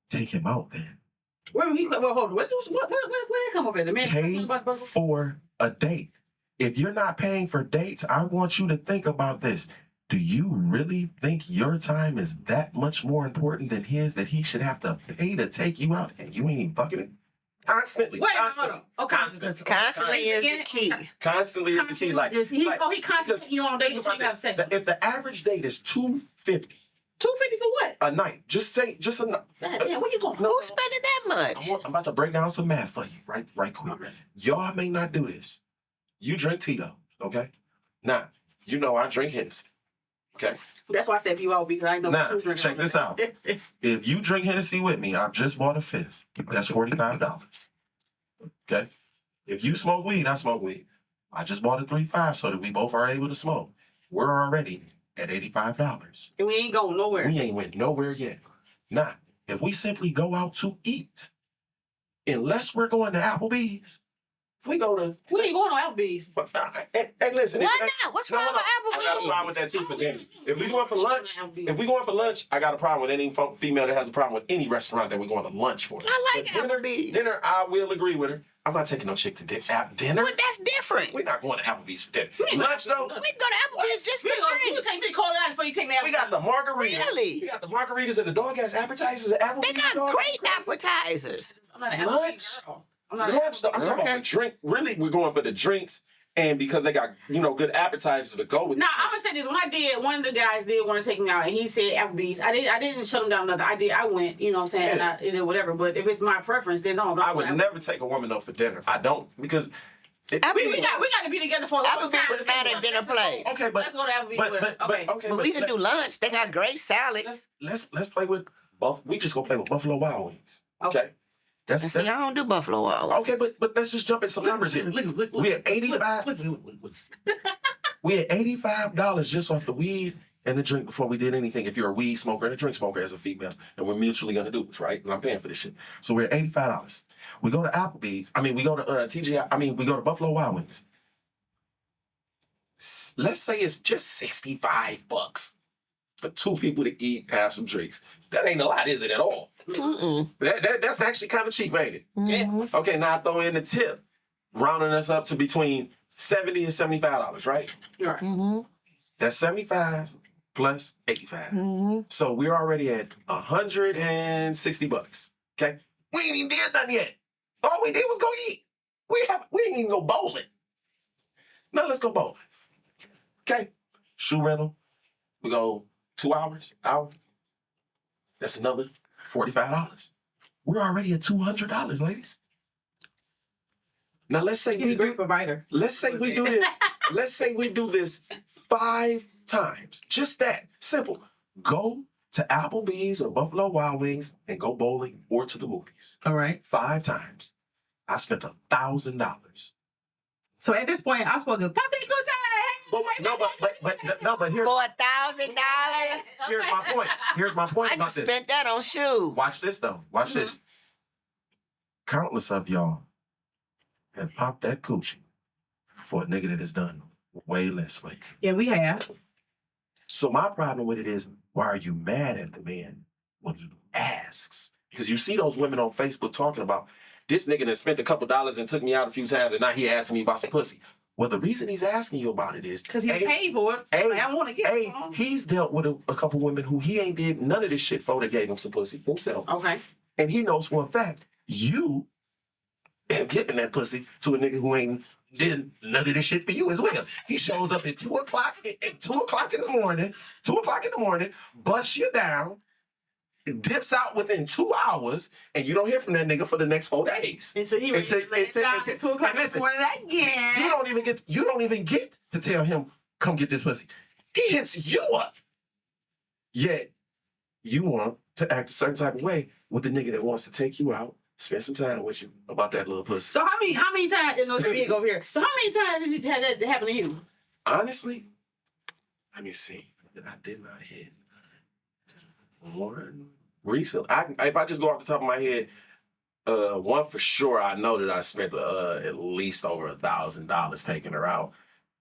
[SPEAKER 2] take him out then.
[SPEAKER 1] Where he? Well, hold on. Where did come up at? The man.
[SPEAKER 2] Pay for a date. If you're not paying for dates, I want you to think about this. Do you really think your time is that much more important than his, that he should have to pay to take you out and you ain't even fucking it? Constantly.
[SPEAKER 1] Wait,
[SPEAKER 2] Constantly.
[SPEAKER 1] hold on. Okay.
[SPEAKER 3] Constantly is the key.
[SPEAKER 2] Constantly is the key. Like,
[SPEAKER 1] he
[SPEAKER 2] because
[SPEAKER 1] constantly taking you on dates
[SPEAKER 2] think
[SPEAKER 1] so you
[SPEAKER 2] about
[SPEAKER 1] have sex.
[SPEAKER 2] this. If the average date is $250
[SPEAKER 1] $250 for what?
[SPEAKER 2] a night, just a night.
[SPEAKER 1] God damn, where you going?
[SPEAKER 3] Who's spending that much?
[SPEAKER 2] I'm about to break down some math for you, right quick.
[SPEAKER 1] Okay.
[SPEAKER 2] Y'all may not do this. You drink Tito, okay? Now, you know I drink Hennessy, okay?
[SPEAKER 1] That's why I said if you all because I know
[SPEAKER 2] Now,
[SPEAKER 1] who's drinking
[SPEAKER 2] check
[SPEAKER 1] on
[SPEAKER 2] this
[SPEAKER 1] that.
[SPEAKER 2] out. If you drink Hennessy with me, I've just bought a fifth. That's $45. Okay? If you smoke weed, I smoke weed. I just bought a 3.5 so that we both are able to smoke. We're already at $85.
[SPEAKER 1] And we ain't going nowhere.
[SPEAKER 2] We ain't went nowhere yet. Now, if we simply go out to eat, unless we're going to Applebee's, if we go to,
[SPEAKER 1] We ain't going to Applebee's.
[SPEAKER 2] hey, listen.
[SPEAKER 3] Why
[SPEAKER 2] if-
[SPEAKER 3] not? What's
[SPEAKER 2] No,
[SPEAKER 3] wrong
[SPEAKER 2] no, no. I got a
[SPEAKER 3] with
[SPEAKER 2] problem with that
[SPEAKER 3] Applebee's?
[SPEAKER 2] too for dinner. If we going for lunch, I got a problem with any female that has a problem with any restaurant that we're going to lunch for.
[SPEAKER 3] I like
[SPEAKER 2] But
[SPEAKER 3] Applebee's.
[SPEAKER 2] Dinner, I will agree with her. I'm not taking no chick to dinner.
[SPEAKER 3] But that's different.
[SPEAKER 2] We're not going to Applebee's for dinner.
[SPEAKER 1] We ain't
[SPEAKER 2] Lunch though,
[SPEAKER 3] We can go to Applebee's just for
[SPEAKER 1] You
[SPEAKER 3] drinks.
[SPEAKER 1] take me to cold eyes before you take me out.
[SPEAKER 2] we got the margaritas.
[SPEAKER 3] Really?
[SPEAKER 2] We got the margaritas and the dog ass appetizers at Applebee's.
[SPEAKER 3] They got
[SPEAKER 2] dog.
[SPEAKER 3] great appetizers.
[SPEAKER 1] I'm not an
[SPEAKER 2] Lunch.
[SPEAKER 1] Applebee's girl. I'm not an
[SPEAKER 2] Lunch though. I'm talking
[SPEAKER 3] Okay.
[SPEAKER 2] about the drink. Really, we're going for the drinks. And because they got, good appetizers to go with.
[SPEAKER 1] Now I'm gonna say this. When I did, one of the guys did want to take me out, and he said Applebee's. I didn't shut him down. Nothing. I went. You know what I'm saying?
[SPEAKER 2] Yeah.
[SPEAKER 1] And I did whatever. But if it's my preference, then no.
[SPEAKER 2] I would never take a woman out for dinner. I don't because.
[SPEAKER 1] We got to be together for a long time.
[SPEAKER 3] Applebee's is not a dinner place.
[SPEAKER 2] Okay, but
[SPEAKER 1] Let's go to Applebee's.
[SPEAKER 2] but,
[SPEAKER 1] with her.
[SPEAKER 2] but,
[SPEAKER 1] Okay.
[SPEAKER 2] but okay,
[SPEAKER 3] But we can do lunch. They got great salads.
[SPEAKER 2] let's play with we just gonna play with Buffalo Wild Wings. Okay.
[SPEAKER 3] And see, I don't do Buffalo Wild Wings.
[SPEAKER 2] Okay, but let's just jump in some numbers here. We at $85. We at $85 just off the weed and the drink before we did anything. If you're a weed smoker and a drink smoker as a female, and we're mutually gonna do this, right? And I'm paying for this shit. So we're at $85. We go to Applebee's. I mean, we go to TGI. I mean, we go to Buffalo Wild Wings. Let's say it's just $65 for two people to eat, have some drinks. That ain't a lot, is it at all? That's actually kind of cheap, ain't it?
[SPEAKER 1] Yeah.
[SPEAKER 2] Okay, now I throw in the tip, rounding us up to between $70 and $75, right?
[SPEAKER 1] Right.
[SPEAKER 2] That's 75 plus 85. So we're already at $160. Okay? We ain't even did nothing yet. All we did was go eat. We ain't even go bowling. Now let's go bowling. Okay? Shoe rental. We go 2 hours, hour. That's another $45. We're already at $200, ladies. Now let's say
[SPEAKER 1] He's a great provider.
[SPEAKER 2] Let's say we do this. Let's say we do this 5 times. Just that. Simple. Go to Applebee's or Buffalo Wild Wings and go bowling or to the movies.
[SPEAKER 1] All right.
[SPEAKER 2] 5 times. I spent $1,000.
[SPEAKER 1] So at this point, I'm supposed to pop that good
[SPEAKER 2] But here's,
[SPEAKER 3] For $1,000,
[SPEAKER 2] here's my point. Here's my point
[SPEAKER 3] I
[SPEAKER 2] about
[SPEAKER 3] just
[SPEAKER 2] this.
[SPEAKER 3] spent that on shoes.
[SPEAKER 2] Watch this though. Watch this. Countless of y'all have popped that coochie for a nigga that has done way less for you.
[SPEAKER 1] Yeah, we have.
[SPEAKER 2] So my problem with it is, why are you mad at the man when he asks? Because you see those women on Facebook talking about, this nigga that spent a couple dollars and took me out a few times and now he asking me about some pussy. Well, the reason he's asking you about it is
[SPEAKER 1] Because he paid for it. Like, I want to get some.
[SPEAKER 2] he's dealt with a couple women who he ain't did none of this shit for that gave him some pussy himself.
[SPEAKER 1] Okay.
[SPEAKER 2] And he knows for a fact, you have given that pussy to a nigga who ain't did none of this shit for you as well. He shows up at 2 o'clock, at 2 o'clock in the morning, 2 o'clock in the morning, busts you down, dips out within 2 hours, and you don't hear from that nigga for the next 4 days.
[SPEAKER 1] Until he
[SPEAKER 2] Until-
[SPEAKER 1] at 2 o'clock
[SPEAKER 2] and listen,
[SPEAKER 1] in the morning again.
[SPEAKER 2] You don't even get to tell him, come get this pussy. He hits you up. Yet, you want to act a certain type of way with the nigga that wants to take you out, spend some time with you about that little pussy.
[SPEAKER 1] So how many times, no, big over here. So how many times did you have that happen to you?
[SPEAKER 2] Honestly, let me see. I did not hit one recently. If I just go off the top of my head, one for sure, I know that I spent at least over $1,000 taking her out.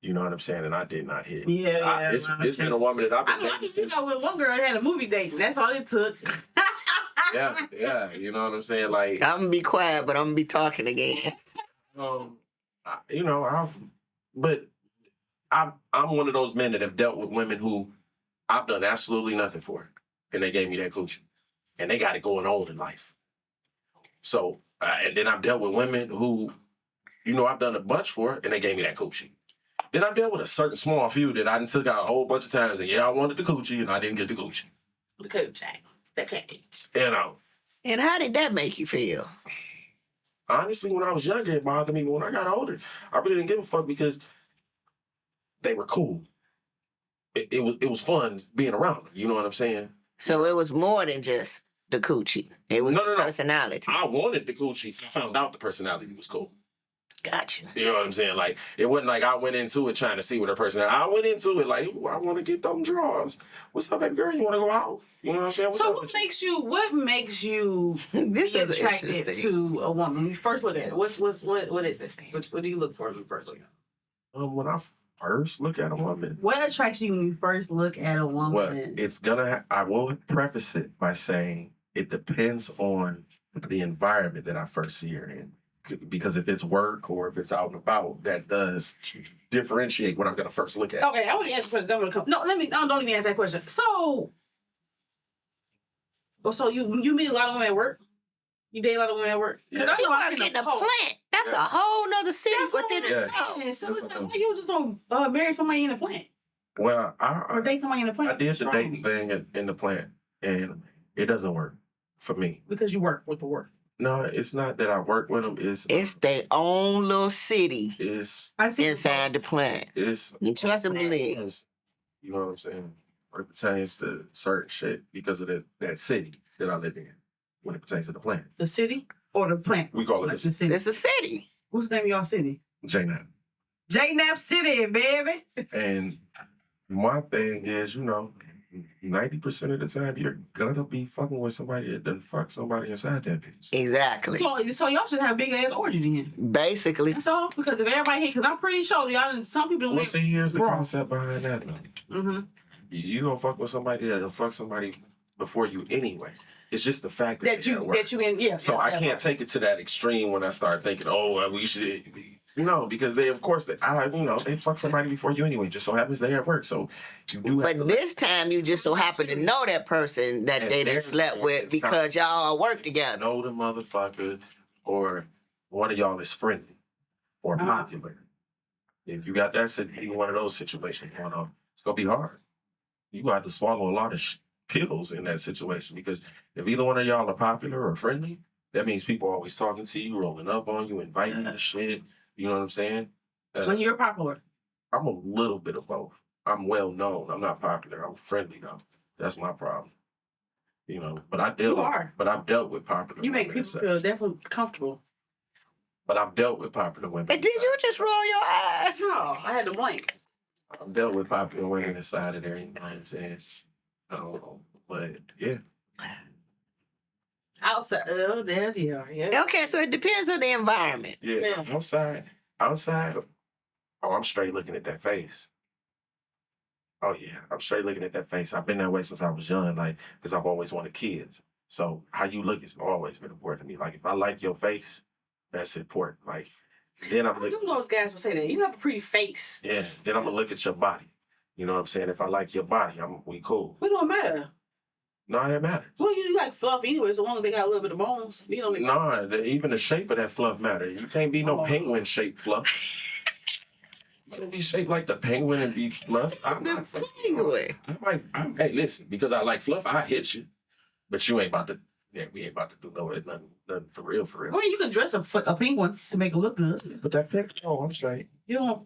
[SPEAKER 2] You know what I'm saying? And I did not hit.
[SPEAKER 1] Yeah,
[SPEAKER 2] It's been a woman that I've been
[SPEAKER 1] I
[SPEAKER 2] dating
[SPEAKER 1] can
[SPEAKER 2] since.
[SPEAKER 1] with one girl that had a movie date, and that's all it took.
[SPEAKER 2] Yeah, you know what I'm saying? Like,
[SPEAKER 3] I'm going to be quiet, but I'm going to be talking again.
[SPEAKER 2] I'm one of those men that have dealt with women who I've done absolutely nothing for, and they gave me that coochie, and they got it going on in life. So, and then I've dealt with women who, I've done a bunch for, and they gave me that coochie. Then I've dealt with a certain small few that I took out a whole bunch of times, and I wanted the coochie, and I didn't get the coochie.
[SPEAKER 1] The coochie. The cage.
[SPEAKER 3] And how did that make you feel?
[SPEAKER 2] Honestly, when I was younger, it bothered me. But when I got older, I really didn't give a fuck because they were cool. It was fun being around them. You know what I'm saying?
[SPEAKER 3] So it was more than just the coochie. It was
[SPEAKER 2] No.
[SPEAKER 3] personality.
[SPEAKER 2] I wanted the coochie. Found out the personality was cool.
[SPEAKER 3] Gotcha.
[SPEAKER 2] You know what I'm saying? Like, it wasn't like I went into it trying to see what her personality. I went into it like, ooh, I want to get them drawers. What's up, baby girl? You want to go out? You know what I'm saying? What's
[SPEAKER 1] So
[SPEAKER 2] up
[SPEAKER 1] what
[SPEAKER 2] with you?
[SPEAKER 1] makes you
[SPEAKER 3] This
[SPEAKER 1] be
[SPEAKER 3] is
[SPEAKER 1] attracted
[SPEAKER 3] interesting.
[SPEAKER 1] to a woman? When you first look at it, what is it? What do you look for when you first look at it?
[SPEAKER 2] When I first look at a woman,
[SPEAKER 1] What attracts you when you first look at a woman?
[SPEAKER 2] well, it's gonna. I will preface it by saying it depends on the environment that I first see her in. Because if it's work or if it's out and about, that does differentiate what I'm gonna first look at.
[SPEAKER 1] Okay, I want to answer the question. No, don't even answer that question. So you meet a lot of women at work? You date a lot of women at work? Because I
[SPEAKER 3] You
[SPEAKER 1] know
[SPEAKER 3] are
[SPEAKER 1] I'm in
[SPEAKER 3] getting a
[SPEAKER 1] post.
[SPEAKER 3] plant. That's a whole nother city
[SPEAKER 1] That's what
[SPEAKER 3] within
[SPEAKER 1] I'm
[SPEAKER 3] itself.
[SPEAKER 1] saying. So it's like, why you just don't marry somebody in the plant
[SPEAKER 2] Well,
[SPEAKER 1] or date somebody in the plant?
[SPEAKER 2] I did the
[SPEAKER 1] Strong.
[SPEAKER 2] dating thing in the plant, and it doesn't work for me.
[SPEAKER 1] Because you work with the work.
[SPEAKER 2] No, it's not that I work with them.
[SPEAKER 3] It's their own little city
[SPEAKER 2] It's
[SPEAKER 1] I see
[SPEAKER 3] inside the plant.
[SPEAKER 2] it's
[SPEAKER 3] You trust them to live.
[SPEAKER 2] you know what I'm saying? When it pertains to certain shit because of that city that I live in. When it pertains to the plant,
[SPEAKER 1] the city or the plant.
[SPEAKER 2] we call it
[SPEAKER 1] Like
[SPEAKER 2] the
[SPEAKER 1] the city.
[SPEAKER 3] It's a city.
[SPEAKER 1] Who's the name of y'all city?
[SPEAKER 2] J9.
[SPEAKER 1] J-Nap City, baby.
[SPEAKER 2] And my thing is, 90% of the time you're gonna be fucking with somebody that done fuck somebody inside that bitch.
[SPEAKER 3] Exactly.
[SPEAKER 1] So y'all should have big ass orgy then.
[SPEAKER 3] Basically.
[SPEAKER 1] That's all. Because if everybody hate, because I'm pretty sure some people don't.
[SPEAKER 2] Well, see, here's the
[SPEAKER 1] wrong.
[SPEAKER 2] concept behind that though.
[SPEAKER 1] Mm-hmm.
[SPEAKER 2] You gonna fuck with somebody that done fuck somebody before you anyway. It's just the fact that So
[SPEAKER 1] yeah,
[SPEAKER 2] I can't take it to that extreme when I start thinking, oh, we should. No, because they fuck somebody before you anyway. Just so happens they at work, so you do. Have
[SPEAKER 3] But this time you just so happen to know that person that
[SPEAKER 2] And
[SPEAKER 3] they done
[SPEAKER 2] there's-
[SPEAKER 3] slept with because y'all all work together.
[SPEAKER 2] know the motherfucker, or one of y'all is friendly or
[SPEAKER 1] Uh-huh.
[SPEAKER 2] popular. If you got either one of those situations going on, it's gonna be hard. You gonna have to swallow a lot of pills in that situation, because if either one of y'all are popular or friendly, that means people always talking to you, rolling up on you, inviting you to shit. You know what I'm saying?
[SPEAKER 1] When you're popular.
[SPEAKER 2] I'm a little bit of both. I'm well known. I'm not popular. I'm friendly though. That's my problem. But I've dealt with popular.
[SPEAKER 1] You make
[SPEAKER 2] women
[SPEAKER 1] people
[SPEAKER 2] and
[SPEAKER 1] feel
[SPEAKER 2] such.
[SPEAKER 1] definitely comfortable.
[SPEAKER 2] But I've dealt with popular women.
[SPEAKER 3] But did you just roll your eyes?
[SPEAKER 1] No, I had to blink.
[SPEAKER 2] I've dealt with popular women inside of there. You know what I'm saying? But yeah.
[SPEAKER 1] Outside, there they are. Yeah.
[SPEAKER 3] Okay, so it depends on the environment.
[SPEAKER 2] Yeah. Outside. Oh, I'm straight looking at that face. Oh yeah, I'm straight looking at that face. I've been that way since I was young, because I've always wanted kids. So how you look has always been important to me. Like if I like your face, that's important. Then I'm
[SPEAKER 1] I do know those guys will say that. You have a pretty face.
[SPEAKER 2] yeah. Then I'm gonna look at your body. You know what I'm saying? If I like your body, we cool.
[SPEAKER 1] It don't matter.
[SPEAKER 2] No, that matters.
[SPEAKER 1] Well, you like fluff anyway, so long as they got a little bit of bones. You don't
[SPEAKER 2] Even the shape of that fluff matter. You can't be no penguin shaped fluff. You can't be shaped like the penguin and be fluff.
[SPEAKER 3] The penguin.
[SPEAKER 2] Hey, listen, because I like fluff, I hit you. But you ain't about to. Yeah, we ain't about to do nothing for real.
[SPEAKER 1] Well, you can dress a penguin to make it look good.
[SPEAKER 2] But that picture, I'm straight.
[SPEAKER 1] You don't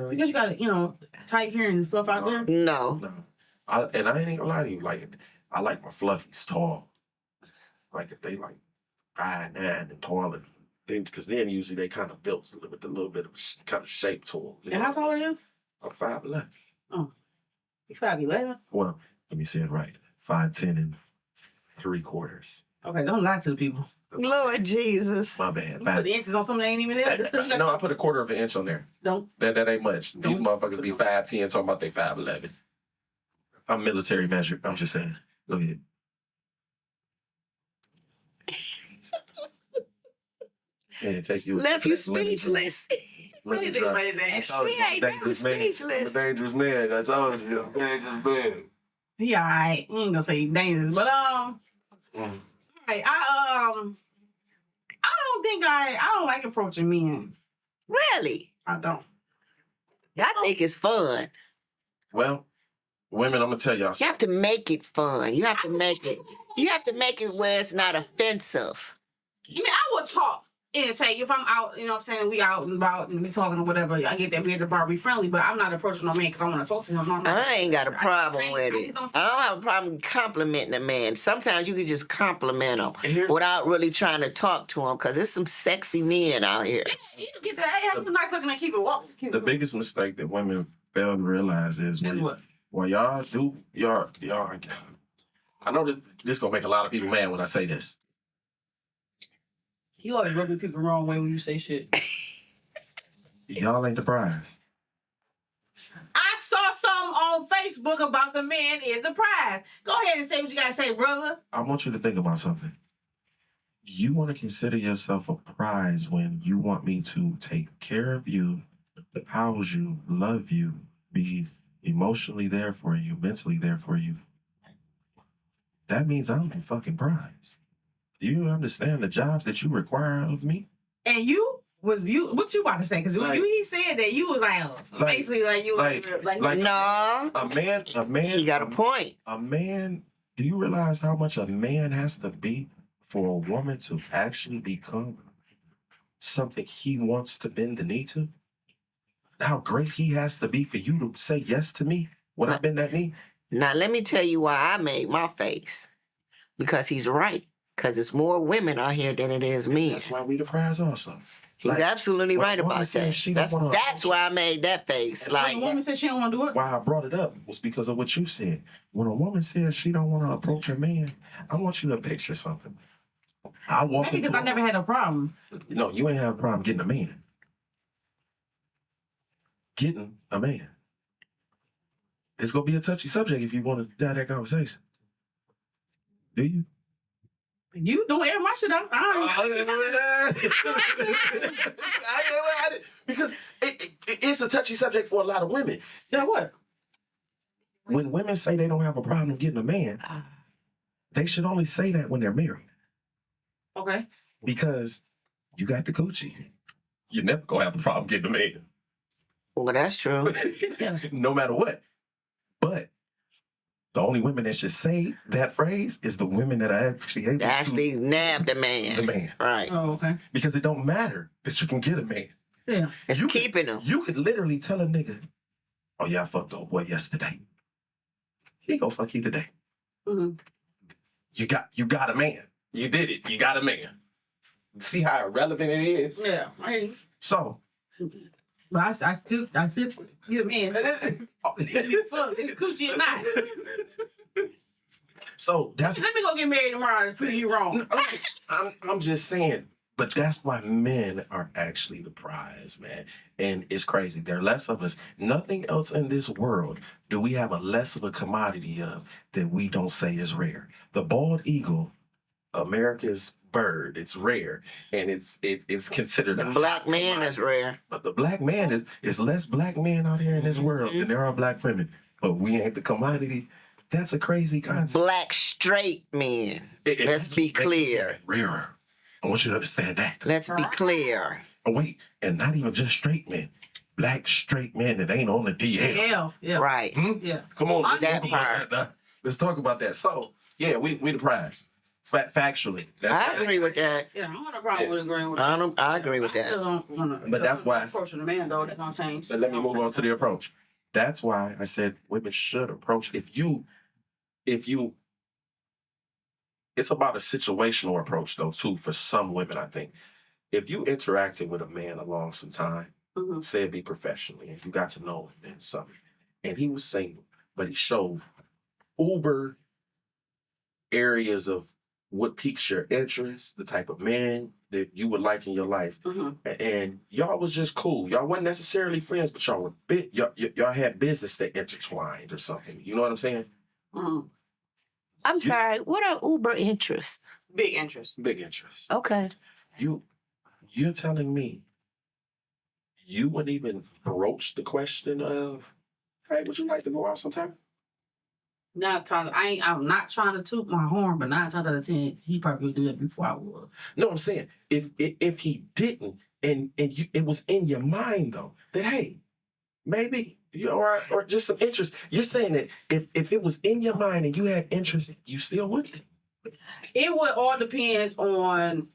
[SPEAKER 1] because you got tight hair and fluff out there.
[SPEAKER 3] No.
[SPEAKER 2] No, I ain't gonna lie to you. I like my fluffies tall. If they 5'9" and taller, because then usually they kind of built with a little bit of kind of shape to them.
[SPEAKER 1] And how tall are you?
[SPEAKER 2] I'm 5'11".
[SPEAKER 1] You 5'11".
[SPEAKER 2] Well, let me say it right. 5'10" and 3/4.
[SPEAKER 1] Okay, don't lie to the people.
[SPEAKER 3] Lord Jesus.
[SPEAKER 2] My bad.
[SPEAKER 1] You put the inches on something that ain't even there.
[SPEAKER 2] No, I put a 1/4 of an inch on there.
[SPEAKER 1] Don't.
[SPEAKER 2] That ain't much. These motherfuckers be 5'10" talking about they 5'11". I'm military measured. I'm just saying. Go ahead. Yeah, take you.
[SPEAKER 3] Left you speechless.
[SPEAKER 1] What do you think about his ass?
[SPEAKER 3] She ain't never speechless.
[SPEAKER 2] I'm a dangerous man. I told you, I'm a dangerous man.
[SPEAKER 1] He alright. You ain't gonna say he's dangerous, but alright. I don't think I don't like approaching men.
[SPEAKER 3] Really?
[SPEAKER 1] I don't.
[SPEAKER 3] I think it's fun.
[SPEAKER 2] Well, women, I'm gonna tell y'all
[SPEAKER 3] You
[SPEAKER 2] something.
[SPEAKER 3] have to make it fun. You have to make it. You have to make it where it's not offensive.
[SPEAKER 1] I mean, I would talk and say if I'm out, you know what I'm saying, we out and about and we talking or whatever, I get that we at the bar, be friendly, but I'm not approaching no man because I want to talk to him. No,
[SPEAKER 3] I ain't got a problem with
[SPEAKER 1] I
[SPEAKER 3] it.
[SPEAKER 1] just
[SPEAKER 3] I don't have a problem complimenting a man. Sometimes you can just compliment them
[SPEAKER 2] Here's-
[SPEAKER 3] without really trying to talk to them because there's some sexy men out here.
[SPEAKER 1] You get that. Hey, you nice looking and keep it walking.
[SPEAKER 2] The biggest mistake that women fail to realize is
[SPEAKER 1] Is what?
[SPEAKER 2] when y'all do y'all. I know that this gonna make a lot of people mad when I say this.
[SPEAKER 1] You always rubbing people the wrong way when you say shit.
[SPEAKER 2] Y'all ain't the prize.
[SPEAKER 1] I saw something on Facebook about the man is the prize. Go ahead and say what you gotta say, brother.
[SPEAKER 2] I want you to think about something. You want to consider yourself a prize when you want me to take care of you, house you, love you, be emotionally there for you, mentally there for you. That means I'm a fucking prize. Do you understand the jobs that you require of me?
[SPEAKER 1] And what you about to say? Because he said that you was basically you
[SPEAKER 3] No,
[SPEAKER 2] A man.
[SPEAKER 3] he got a point.
[SPEAKER 2] A man. Do you realize how much a man has to be for a woman to actually become something he wants to bend the knee to? How great he has to be for you to say yes to me when I bend that knee?
[SPEAKER 3] Now let me tell you why I made my face. Because he's right. Because it's more women out here than it is men.
[SPEAKER 2] That's why we the prize also.
[SPEAKER 3] He's
[SPEAKER 2] Like,
[SPEAKER 3] absolutely
[SPEAKER 2] when
[SPEAKER 3] right
[SPEAKER 2] a woman
[SPEAKER 3] about
[SPEAKER 2] says
[SPEAKER 3] that.
[SPEAKER 2] she don't wanna
[SPEAKER 3] That's
[SPEAKER 2] approach
[SPEAKER 3] why I made that face.
[SPEAKER 1] When
[SPEAKER 3] Like,
[SPEAKER 1] a woman says she don't want to do it,
[SPEAKER 2] why I brought it up was because of what you said. When a woman says she don't want to approach a man, I want you to picture something. I walk
[SPEAKER 1] maybe
[SPEAKER 2] into
[SPEAKER 1] because I never had a problem.
[SPEAKER 2] No, you ain't have a problem getting a man. Getting a man. It's gonna be a touchy subject if you want to have that conversation. Do you?
[SPEAKER 1] You don't air my shit out.
[SPEAKER 2] Because it's a touchy subject for a lot of women.
[SPEAKER 1] Yeah, what?
[SPEAKER 2] When women say they don't have a problem getting a man, they should only say that when they're married.
[SPEAKER 1] Okay.
[SPEAKER 2] Because you got the coochie. You're never gonna have a problem getting a man.
[SPEAKER 3] well, that's true.
[SPEAKER 1] Yeah.
[SPEAKER 2] No matter what. But the only women that should say that phrase is the women that are actually able
[SPEAKER 3] To actually nab the
[SPEAKER 2] to
[SPEAKER 3] man.
[SPEAKER 2] the man.
[SPEAKER 3] Right.
[SPEAKER 1] Oh, okay.
[SPEAKER 2] Because it don't matter that you can get a man.
[SPEAKER 1] Yeah.
[SPEAKER 3] It's
[SPEAKER 2] You could-
[SPEAKER 3] keeping them.
[SPEAKER 2] You could literally tell a nigga, oh yeah, I fucked old boy yesterday. He gonna fuck you today.
[SPEAKER 1] Mm-hmm.
[SPEAKER 2] You got a man. You did it. You got a man. See how irrelevant it is?
[SPEAKER 1] Yeah. Right.
[SPEAKER 2] So
[SPEAKER 1] But I still you man. Fuck, it's coochie or not.
[SPEAKER 2] so that's
[SPEAKER 1] Let me go get married tomorrow to prove you wrong.
[SPEAKER 2] I'm just saying, but that's why men are actually the prize, man. And it's crazy. There are less of us. Nothing else in this world do we have a less of a commodity of that we don't say is rare. The bald eagle, America's bird, it's rare, and it's considered
[SPEAKER 3] The
[SPEAKER 2] a
[SPEAKER 3] black
[SPEAKER 2] hot
[SPEAKER 3] man
[SPEAKER 2] commodity.
[SPEAKER 3] is rare.
[SPEAKER 2] But the black man is less black men out here in this world than there are black women. But we ain't the commodity. That's a crazy concept.
[SPEAKER 3] Black straight men. Let's be
[SPEAKER 2] Makes us
[SPEAKER 3] clear.
[SPEAKER 2] rarer. I want you to understand that.
[SPEAKER 3] Let's be clear.
[SPEAKER 2] Oh, wait, and not even just straight men. Black straight men that ain't on the DL.
[SPEAKER 1] Yeah. Yeah.
[SPEAKER 3] Right.
[SPEAKER 2] Hmm?
[SPEAKER 1] Yeah.
[SPEAKER 2] Come on, let's
[SPEAKER 3] That
[SPEAKER 2] talk about that. Let's talk about that. So, yeah, we the prize. Factually.
[SPEAKER 3] I agree with that.
[SPEAKER 1] Yeah. I don't have a problem with agreeing with
[SPEAKER 3] I agree with
[SPEAKER 1] I still
[SPEAKER 3] that.
[SPEAKER 1] don't wanna-
[SPEAKER 2] But that's why-
[SPEAKER 1] approaching a man though, that don't change.
[SPEAKER 2] But let me move on to the approach. That's why I said women should approach. If you, it's about a situational approach though too for some women. I think if you interacted with a man along some time,
[SPEAKER 1] Mhm.
[SPEAKER 2] say it be professionally, and you got to know him and something, and he was single, but he showed uber areas of what piques your interest, the type of man that you would like in your life.
[SPEAKER 1] Mhm.
[SPEAKER 2] And y'all was just cool. Y'all wasn't necessarily friends, but y'all were y'all had business that intertwined or something. You know what I'm saying?
[SPEAKER 1] Mhm.
[SPEAKER 3] I'm sorry. What are Uber interests?
[SPEAKER 1] Big interest.
[SPEAKER 2] Big interest.
[SPEAKER 3] Okay.
[SPEAKER 2] You're telling me you wouldn't even broach the question of, hey, would you like to go out sometime?
[SPEAKER 1] I'm not trying to toot my horn, but 9 times out of 10, he probably would do that before I would.
[SPEAKER 2] No, I'm saying if he didn't, and it was in your mind though that hey, maybe you or just some interest. You're saying that if it was in your mind and you had interest, you still would.
[SPEAKER 1] It would all depends on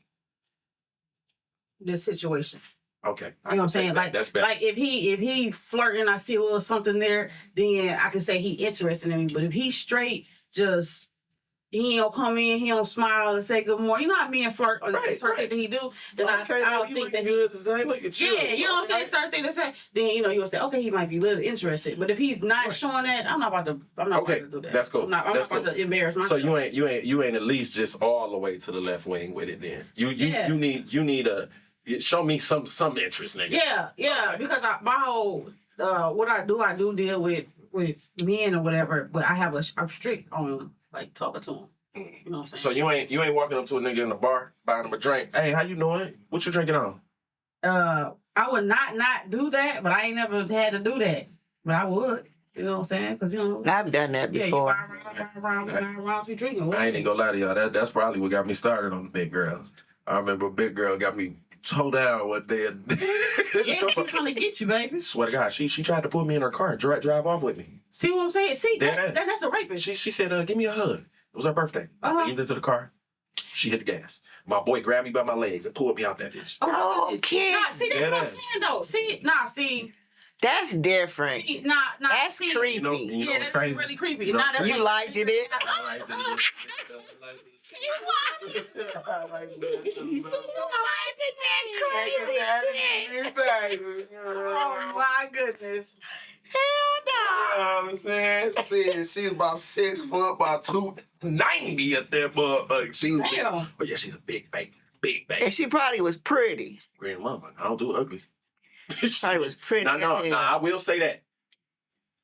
[SPEAKER 1] the situation.
[SPEAKER 2] Okay,
[SPEAKER 1] You know what I'm saying? Like,
[SPEAKER 2] that's better.
[SPEAKER 1] like if he flirting, I see a little something there, then I can say he interested in me. But if he straight, just he don't come in, he don't smile and say good morning. You know how me and flirt on
[SPEAKER 2] Right,
[SPEAKER 1] certain
[SPEAKER 2] right.
[SPEAKER 1] things that he do. Then
[SPEAKER 2] Okay,
[SPEAKER 1] I
[SPEAKER 2] well,
[SPEAKER 1] don't
[SPEAKER 2] you
[SPEAKER 1] think that
[SPEAKER 2] looking
[SPEAKER 1] he.
[SPEAKER 2] good today. Look at you.
[SPEAKER 1] Yeah, you know what I'm saying? Certain things to say. Then you'll say, okay, he might be a little interested. But if he's not
[SPEAKER 2] Right.
[SPEAKER 1] showing that, I'm not about to.
[SPEAKER 2] Okay,
[SPEAKER 1] do that.
[SPEAKER 2] that's cool.
[SPEAKER 1] I'm
[SPEAKER 2] That's
[SPEAKER 1] not about to embarrass
[SPEAKER 2] So
[SPEAKER 1] myself.
[SPEAKER 2] you ain't at least just all the way to the left wing with it. Then
[SPEAKER 1] Yeah.
[SPEAKER 2] you need a show me some interest, nigga.
[SPEAKER 1] Yeah,
[SPEAKER 2] Okay.
[SPEAKER 1] because my whole what I do deal with men or whatever, but I have I'm strict on like talking to them. You know what I'm
[SPEAKER 2] So
[SPEAKER 1] saying?
[SPEAKER 2] you ain't walking up to a nigga in the bar buying him a drink. Hey, how you doing? What you drinking on?
[SPEAKER 1] I would not do that, but I ain't never had to do that. But I would. You know what I'm saying? Because
[SPEAKER 3] I've done that
[SPEAKER 1] yeah, you
[SPEAKER 3] before.
[SPEAKER 1] buy around, you drinking.
[SPEAKER 2] I ain't even gonna lie to y'all. That's probably what got me started on the big girls. I remember a big girl got me toe down one day.
[SPEAKER 1] Yeah, she's trying to get you, baby.
[SPEAKER 2] Swear to God, she tried to put me in her car, drive off with me.
[SPEAKER 1] See what I'm saying? See,
[SPEAKER 2] That-
[SPEAKER 1] that's a rapist.
[SPEAKER 2] She said, give me a hug. It was her birthday. I
[SPEAKER 1] Uh-huh.
[SPEAKER 2] leaned into the car. She hit the gas. My boy grabbed me by my legs and pulled me out that bitch.
[SPEAKER 3] Okay.
[SPEAKER 1] Nah, see, that's
[SPEAKER 2] Dead
[SPEAKER 1] what I'm
[SPEAKER 2] ass.
[SPEAKER 1] saying though. See,
[SPEAKER 3] That's different.
[SPEAKER 1] See, nah,
[SPEAKER 3] That's
[SPEAKER 1] see,
[SPEAKER 3] creepy.
[SPEAKER 2] You know
[SPEAKER 1] Yeah,
[SPEAKER 2] what's
[SPEAKER 1] that's
[SPEAKER 2] crazy?
[SPEAKER 1] really creepy.
[SPEAKER 2] You know
[SPEAKER 1] Nah,
[SPEAKER 2] what's
[SPEAKER 1] that's
[SPEAKER 2] crazy?
[SPEAKER 3] You liked it?
[SPEAKER 2] I like the- I like
[SPEAKER 1] Oh my goodness.
[SPEAKER 3] Hell
[SPEAKER 2] I'm saying? She's about 6 foot, about 290 at that motherfucker. She's big.
[SPEAKER 1] Damn.
[SPEAKER 2] But yeah, she's a big baby. Big
[SPEAKER 3] no.
[SPEAKER 2] baby.
[SPEAKER 3] And she probably was pretty.
[SPEAKER 2] Grandmama, I don't do ugly.
[SPEAKER 3] Probably was pretty.
[SPEAKER 2] No,
[SPEAKER 3] as
[SPEAKER 2] no,
[SPEAKER 3] hell.
[SPEAKER 2] no, I will say that.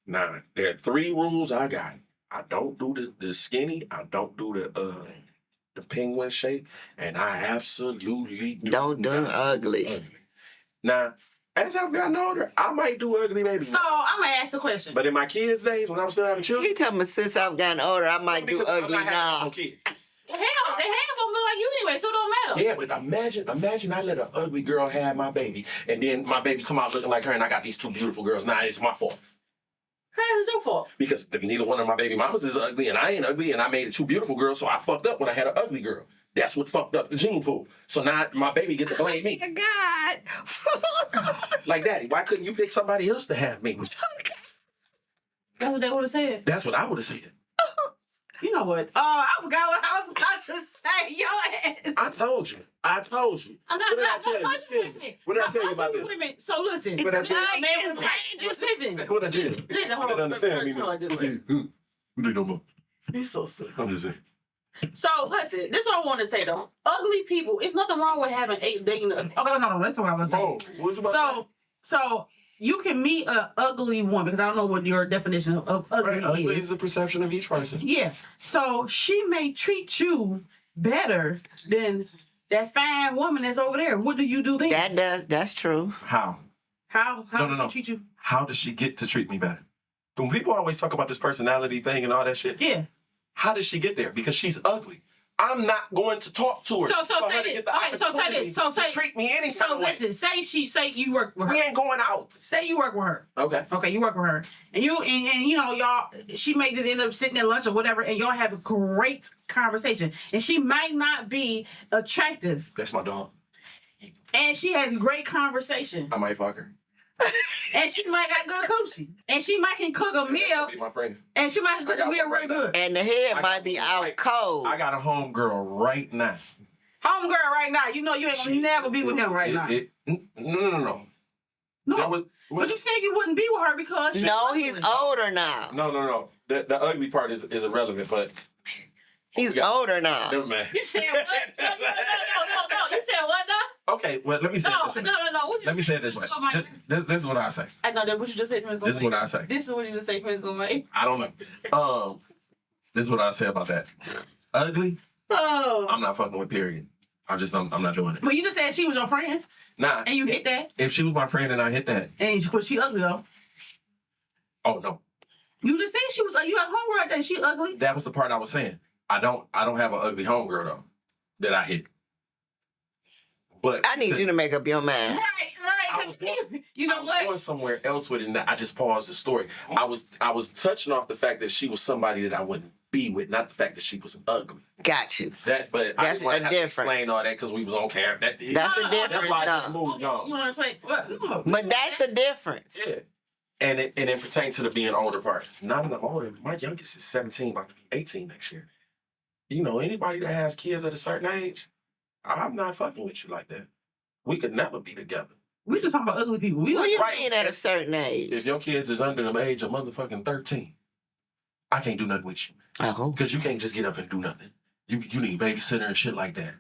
[SPEAKER 2] Nah, there are 3 rules I got. I don't do the skinny, I don't do the penguin shape, and I absolutely
[SPEAKER 3] Don't do
[SPEAKER 2] not
[SPEAKER 3] ugly.
[SPEAKER 2] Now, as I've gotten older, I might do ugly maybe.
[SPEAKER 1] So I'm gonna ask a question.
[SPEAKER 2] But in my kids' days, when I was still having children,
[SPEAKER 3] He telling me since I've gotten older, I might do
[SPEAKER 2] because I'm
[SPEAKER 3] ugly
[SPEAKER 2] not having
[SPEAKER 3] now.
[SPEAKER 2] no kids.
[SPEAKER 1] Hell, they half of them look like you anyway, so it don't matter.
[SPEAKER 2] Yeah, but imagine I let an ugly girl have my baby, and then my baby come out looking like her, and I got these 2 beautiful girls. Now it's my fault.
[SPEAKER 1] How is it your fault?
[SPEAKER 2] Because neither one of my baby mamas is ugly, and I ain't ugly, and I made it 2 beautiful girls, so I fucked up when I had an ugly girl. That's what fucked up the gene pool. So now my baby gets to blame me.
[SPEAKER 3] God.
[SPEAKER 2] Like, Daddy, why couldn't you pick somebody else to have me?
[SPEAKER 1] That's what they would have said.
[SPEAKER 2] That's what I would have said.
[SPEAKER 1] You know what? I forgot what I was about to say. Your ass.
[SPEAKER 2] I told you. What did I tell you?
[SPEAKER 1] Listen.
[SPEAKER 2] What did I tell you about
[SPEAKER 1] Wait a
[SPEAKER 2] this?
[SPEAKER 1] minute. So listen.
[SPEAKER 2] What did I tell you?
[SPEAKER 1] Man was listen.
[SPEAKER 2] What I tell you?
[SPEAKER 1] Listen, hold
[SPEAKER 2] You
[SPEAKER 1] on.
[SPEAKER 2] understand me
[SPEAKER 1] Hold
[SPEAKER 2] now.
[SPEAKER 1] on,
[SPEAKER 2] Who do you know more?
[SPEAKER 1] You so stupid.
[SPEAKER 2] I'm just saying.
[SPEAKER 1] So listen, this is what I want to say though. Ugly people, it's nothing wrong with having 8 dating. Okay, no, that's what I was saying.
[SPEAKER 2] Bro, what you about
[SPEAKER 1] So you can meet an ugly woman because I don't know what your definition of ugly
[SPEAKER 2] Right, ugly
[SPEAKER 1] is.
[SPEAKER 2] is a perception of each person.
[SPEAKER 1] Yeah. So she may treat you better than that fine woman that's over there. What do you do then?
[SPEAKER 3] That's true.
[SPEAKER 2] How?
[SPEAKER 1] How
[SPEAKER 2] No,
[SPEAKER 1] does
[SPEAKER 2] no.
[SPEAKER 1] she treat you?
[SPEAKER 2] How does she get to treat me better? When people always talk about this personality thing and all that shit,
[SPEAKER 1] Yeah.
[SPEAKER 2] how does she get there? Because she's ugly. I'm not going to talk to her.
[SPEAKER 1] So
[SPEAKER 2] for
[SPEAKER 1] say
[SPEAKER 2] her to
[SPEAKER 1] this.
[SPEAKER 2] get the
[SPEAKER 1] Okay, so say
[SPEAKER 2] opportunity
[SPEAKER 1] this. So
[SPEAKER 2] to
[SPEAKER 1] say
[SPEAKER 2] treat me any
[SPEAKER 1] So
[SPEAKER 2] kind of way.
[SPEAKER 1] listen, say you work with
[SPEAKER 2] We
[SPEAKER 1] her.
[SPEAKER 2] ain't going out.
[SPEAKER 1] Say you work with her.
[SPEAKER 2] Okay.
[SPEAKER 1] Okay, you work with her, and you know y'all. She may just end up sitting at lunch or whatever, and y'all have a great conversation. And she might not be attractive,
[SPEAKER 2] That's my dog.
[SPEAKER 1] and she has great conversation,
[SPEAKER 2] I might fuck her.
[SPEAKER 1] and she might got good coochie, and she might can cook a meal,
[SPEAKER 2] Be my friend.
[SPEAKER 1] and she might can cook a meal real good.
[SPEAKER 3] And the head
[SPEAKER 2] I
[SPEAKER 3] might
[SPEAKER 2] got-
[SPEAKER 3] be out
[SPEAKER 2] like,
[SPEAKER 3] cold.
[SPEAKER 2] I got a home girl right now.
[SPEAKER 1] Homegirl, right now, you know you ain't gonna never be with him right now.
[SPEAKER 2] No.
[SPEAKER 1] No,
[SPEAKER 2] That was,
[SPEAKER 1] but you said you wouldn't be with her because she's
[SPEAKER 3] No,
[SPEAKER 1] ugly.
[SPEAKER 3] he's older now.
[SPEAKER 2] no. The ugly part is irrelevant, but
[SPEAKER 3] He's
[SPEAKER 2] Yeah.
[SPEAKER 3] older now.
[SPEAKER 2] never mind.
[SPEAKER 1] You said what? No. You said what now?
[SPEAKER 2] Okay, well, let me say
[SPEAKER 1] No.
[SPEAKER 2] this.
[SPEAKER 1] What you
[SPEAKER 2] Let me
[SPEAKER 1] just
[SPEAKER 2] say
[SPEAKER 1] said?
[SPEAKER 2] it this way.
[SPEAKER 1] Oh, my-
[SPEAKER 2] This is what I say.
[SPEAKER 1] I know that what you just said.
[SPEAKER 2] This is what I say.
[SPEAKER 1] This is what you just say. Prince gonna make.
[SPEAKER 2] I don't know. This is what I say about that. Ugly,
[SPEAKER 1] Oh.
[SPEAKER 2] I'm not fucking with, period. I'm not doing it.
[SPEAKER 1] But you just said she was your friend,
[SPEAKER 2] Nah.
[SPEAKER 1] and you hit that,
[SPEAKER 2] If she was my friend and I hit that,
[SPEAKER 1] but she ugly though.
[SPEAKER 2] oh no.
[SPEAKER 1] You just said she was. You got homegirl right there. She ugly.
[SPEAKER 2] That was the part I was saying. I don't have an ugly homegirl though that I hit. But
[SPEAKER 3] I need you to make up your mind.
[SPEAKER 2] I was going-
[SPEAKER 1] You know
[SPEAKER 2] I was
[SPEAKER 1] what?
[SPEAKER 2] going somewhere else with it, and I just paused the story. I was touching off the fact that she was somebody that I wouldn't be with, not the fact that she was ugly.
[SPEAKER 3] Got you.
[SPEAKER 2] But I
[SPEAKER 3] That's
[SPEAKER 2] didn't want
[SPEAKER 3] a
[SPEAKER 2] to have to
[SPEAKER 3] difference.
[SPEAKER 2] explain all that because we was on camera.
[SPEAKER 3] That's a
[SPEAKER 1] No,
[SPEAKER 3] difference.
[SPEAKER 2] That's why I just
[SPEAKER 3] though.
[SPEAKER 2] moved on.
[SPEAKER 1] You want to say what? No.
[SPEAKER 3] But that's a difference.
[SPEAKER 2] Yeah. And it pertains to the being older part. Not enough older. My youngest is 17, about to be 18 next year. You know, anybody that has kids at a certain age, I'm not fucking with you like that. We could never be together.
[SPEAKER 1] We just talking about ugly people. We
[SPEAKER 3] What do you
[SPEAKER 2] Right.
[SPEAKER 3] mean at a certain age?
[SPEAKER 2] If your kids is under the age of motherfucking 13, I can't do nothing with you.
[SPEAKER 3] Oh.
[SPEAKER 2] Because you can't just get up and do nothing. You need babysitter and shit like that.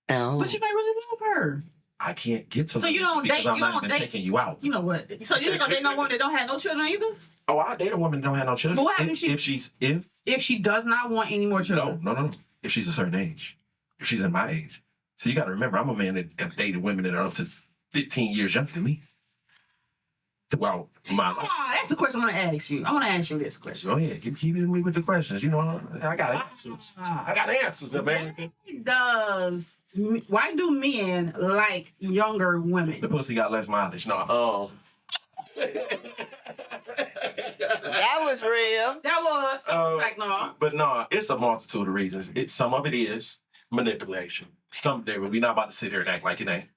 [SPEAKER 3] Oh.
[SPEAKER 1] But you might really love her.
[SPEAKER 2] I can't get to
[SPEAKER 1] So you
[SPEAKER 2] nothing
[SPEAKER 1] don't
[SPEAKER 2] because
[SPEAKER 1] date-
[SPEAKER 2] I'm
[SPEAKER 1] you
[SPEAKER 2] not
[SPEAKER 1] don't
[SPEAKER 2] even
[SPEAKER 1] date-
[SPEAKER 2] taking you out.
[SPEAKER 1] You know what? So you gonna date no woman that don't have no children either?
[SPEAKER 2] Oh, I date a woman that don't have no children.
[SPEAKER 1] But what happens if she does not want any more children?
[SPEAKER 2] No. If she's a certain age. If she's in my age. So you got to remember, I'm a man that have dated women that are up to 15 years younger than me. Throughout my life.
[SPEAKER 1] Ah, that's the question I want to ask you. I want to ask you this question.
[SPEAKER 2] Go ahead, keep hitting me with the questions. You know, I got answers. I got answers, American.
[SPEAKER 1] Why do men like younger
[SPEAKER 2] The
[SPEAKER 1] women?
[SPEAKER 2] pussy got less mileage. No,
[SPEAKER 3] That was real.
[SPEAKER 1] That was like no.
[SPEAKER 2] But no, it's a multitude of reasons. Some of it is manipulation. We're not about to sit here and act like it ain't.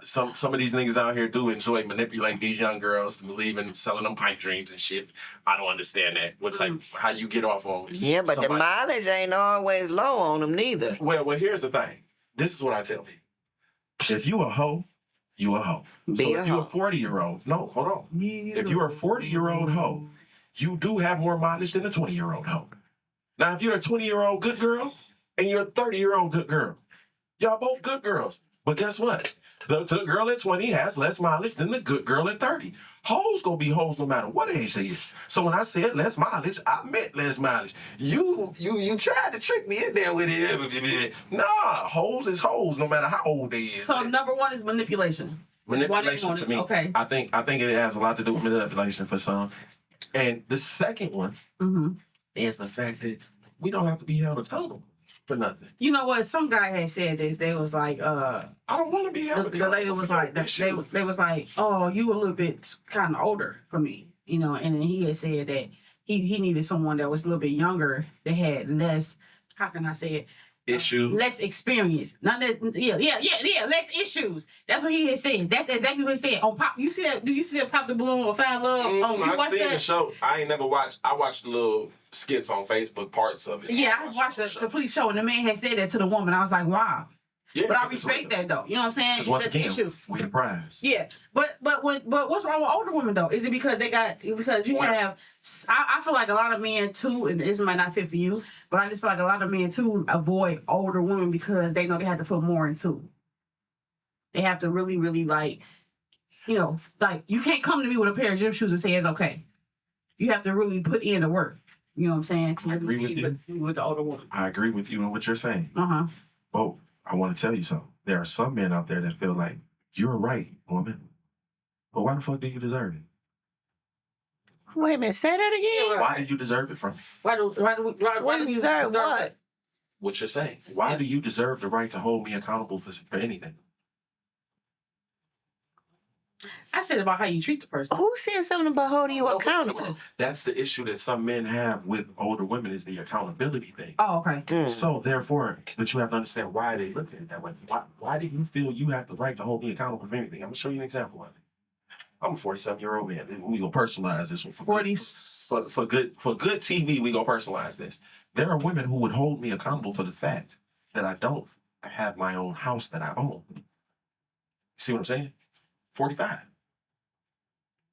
[SPEAKER 2] Some of these niggas out here do enjoy manipulating these young girls to believe in selling them pipe dreams and shit. I don't understand that. What type? How you get off on?
[SPEAKER 3] Yeah, but the mileage ain't always low on them neither.
[SPEAKER 2] Well, here's the thing. This is what I tell people. If you a hoe, you a hoe. So if you a 40-year-old, no, hold on. If you're a 40-year-old hoe, you do have more mileage than a 20-year-old hoe. Now, if you're a 20-year-old good girl and you're a 30-year-old good girl, y'all both good girls. But guess what? The good girl at 20 has less mileage than the good girl at 30. Hoes gonna be hoes no matter what age they is. So when I said less mileage, I meant less mileage. You tried to trick me in there with it. Nah, hoes is hoes no matter how old they is.
[SPEAKER 1] So number one is manipulation.
[SPEAKER 2] Manipulation to me.
[SPEAKER 1] Okay.
[SPEAKER 2] I think it has a lot to do with manipulation for some. And the second one is the fact that we don't have to be held accountable for nothing.
[SPEAKER 1] You know what? Some guy had said this. They was like,
[SPEAKER 2] I don't want to be held accountable.
[SPEAKER 1] The lady was like, they was like, oh, you a little bit kind of older for me, you know. And then he had said that he needed someone that was a little bit younger that had less. How can I say it?
[SPEAKER 2] Issues.
[SPEAKER 1] Less experience. Not that. Yeah. Less issues. That's what he had said. That's exactly what he said. On Pop, you see that? Do you see that Pop the Balloon or Find Love?
[SPEAKER 2] I've seen the show. I ain't never watched. I watched the little skits on Facebook, parts of it.
[SPEAKER 1] Yeah, I watched the complete show, and the man had said that to the woman. I was like, wow.
[SPEAKER 2] Yeah,
[SPEAKER 1] but I respect that though. You know what I'm saying?
[SPEAKER 2] Because once again,
[SPEAKER 1] issue.
[SPEAKER 2] we the prize.
[SPEAKER 1] Yeah, but what's wrong with older women though? Is it because you have? I feel like a lot of men too, and this might not fit for you, but I just feel like a lot of men too avoid older women because they know they have to put more into. They have to really, really like, you know, like you can't come to me with a pair of gym shoes and say it's okay. You have to really put in the work. You know what I'm saying? To
[SPEAKER 2] I agree with you.
[SPEAKER 1] With the older woman.
[SPEAKER 2] I agree with you on what you're saying.
[SPEAKER 1] Uh-huh.
[SPEAKER 2] Oh, I want to tell you something. There are some men out there that feel like, you're right, woman. But why the fuck do you deserve it?
[SPEAKER 3] Wait a minute, say that again.
[SPEAKER 1] Yeah,
[SPEAKER 2] why do you deserve it from me?
[SPEAKER 1] Why do you deserve
[SPEAKER 3] what?
[SPEAKER 2] What you're saying. Why do you deserve the right to hold me accountable for anything?
[SPEAKER 1] I said about how you treat the person.
[SPEAKER 3] Who said something about holding you accountable?
[SPEAKER 2] That's the issue that some men have with older women is the accountability thing.
[SPEAKER 1] Oh, okay.
[SPEAKER 2] So therefore, but you have to understand why they look at it that way. Why do you feel you have the right to hold me accountable for anything? I'm gonna show you an example of it. I'm a 47-year-old man. We gonna personalize this one for
[SPEAKER 1] 40
[SPEAKER 2] for good TV. We gonna personalize this. There are women who would hold me accountable for the fact that I don't have my own house that I own. You see what I'm saying? 45.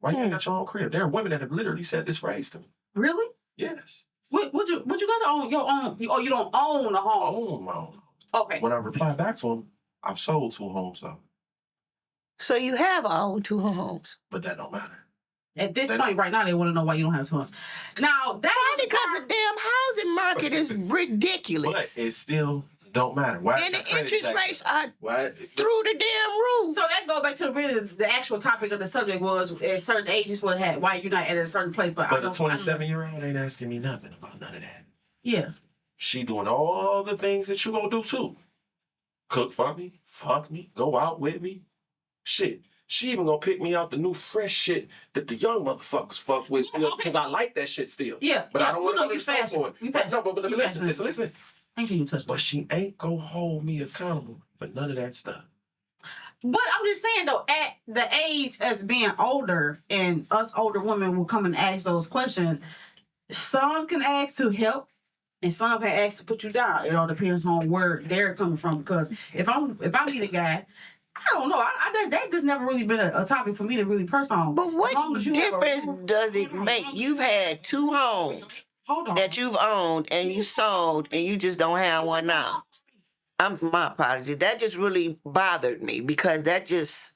[SPEAKER 2] Why you ain't got your own crib? There are women that have literally said this phrase to me.
[SPEAKER 1] Really?
[SPEAKER 2] Yes.
[SPEAKER 1] What you got to own your own? Oh, you don't own a
[SPEAKER 2] I
[SPEAKER 1] home.
[SPEAKER 2] own my own.
[SPEAKER 1] Okay.
[SPEAKER 2] When I reply back to them, I've sold 2 homes though.
[SPEAKER 3] So you have owned 2 homes.
[SPEAKER 2] But that don't matter.
[SPEAKER 1] At this point, right now, they want to know why you don't have 2 homes. Now,
[SPEAKER 3] because the damn housing market is ridiculous.
[SPEAKER 2] But it still don't matter. Why?
[SPEAKER 3] And the interest rates are
[SPEAKER 2] through
[SPEAKER 3] the damn roof.
[SPEAKER 1] So that go back to the actual topic of the subject was at certain ages why you're not at a certain place. But
[SPEAKER 2] a 27-year-old ain't asking me nothing about none of that.
[SPEAKER 1] Yeah.
[SPEAKER 2] She doing all the things that you gonna do too. Cook for me, fuck me, go out with me. Shit. She even gonna pick me out the new fresh shit that the young motherfuckers fuck with still, because I like that shit still.
[SPEAKER 1] Yeah.
[SPEAKER 2] But I don't want to go to the store for it. But listen.
[SPEAKER 1] Thank you, touch.
[SPEAKER 2] But she ain't gonna hold me accountable for none of that stuff.
[SPEAKER 1] But I'm just saying though, at the age as being older, and us older women will come and ask those questions. Some can ask to help, and some can ask to put you down. It all depends on where they're coming from. Because if I meet a guy, I don't know. That just never really been a topic for me to really press on.
[SPEAKER 3] But what difference does it make? You've had 2 homes that you've owned and you sold, and you just don't have one now. My apologies. That just really bothered me because that just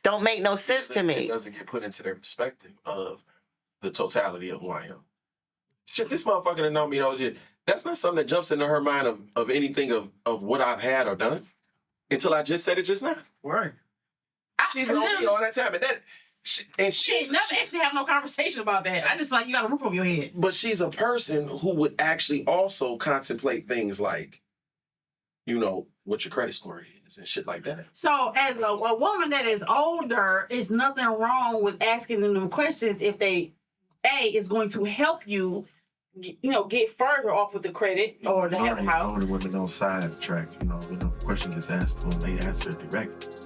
[SPEAKER 3] don't make no sense to me.
[SPEAKER 2] It doesn't get put into their perspective of the totality of who I am. Shit, this motherfucker that know me knows it. That's not something that jumps into her mind of anything of what I've had or done until I just said it just now.
[SPEAKER 1] Right.
[SPEAKER 2] She's known me all that time, and
[SPEAKER 1] she's never actually have no conversation about that. I just feel like you got a roof over your head.
[SPEAKER 2] But she's a person who would actually also contemplate things like, you know, what your credit score is and shit like that.
[SPEAKER 1] So as a woman that is older, is nothing wrong with asking them questions if they, is going to help you, you know, get further off with the credit or to have a house.
[SPEAKER 2] Older women don't sidetrack, when the question gets asked to them, they answer directly.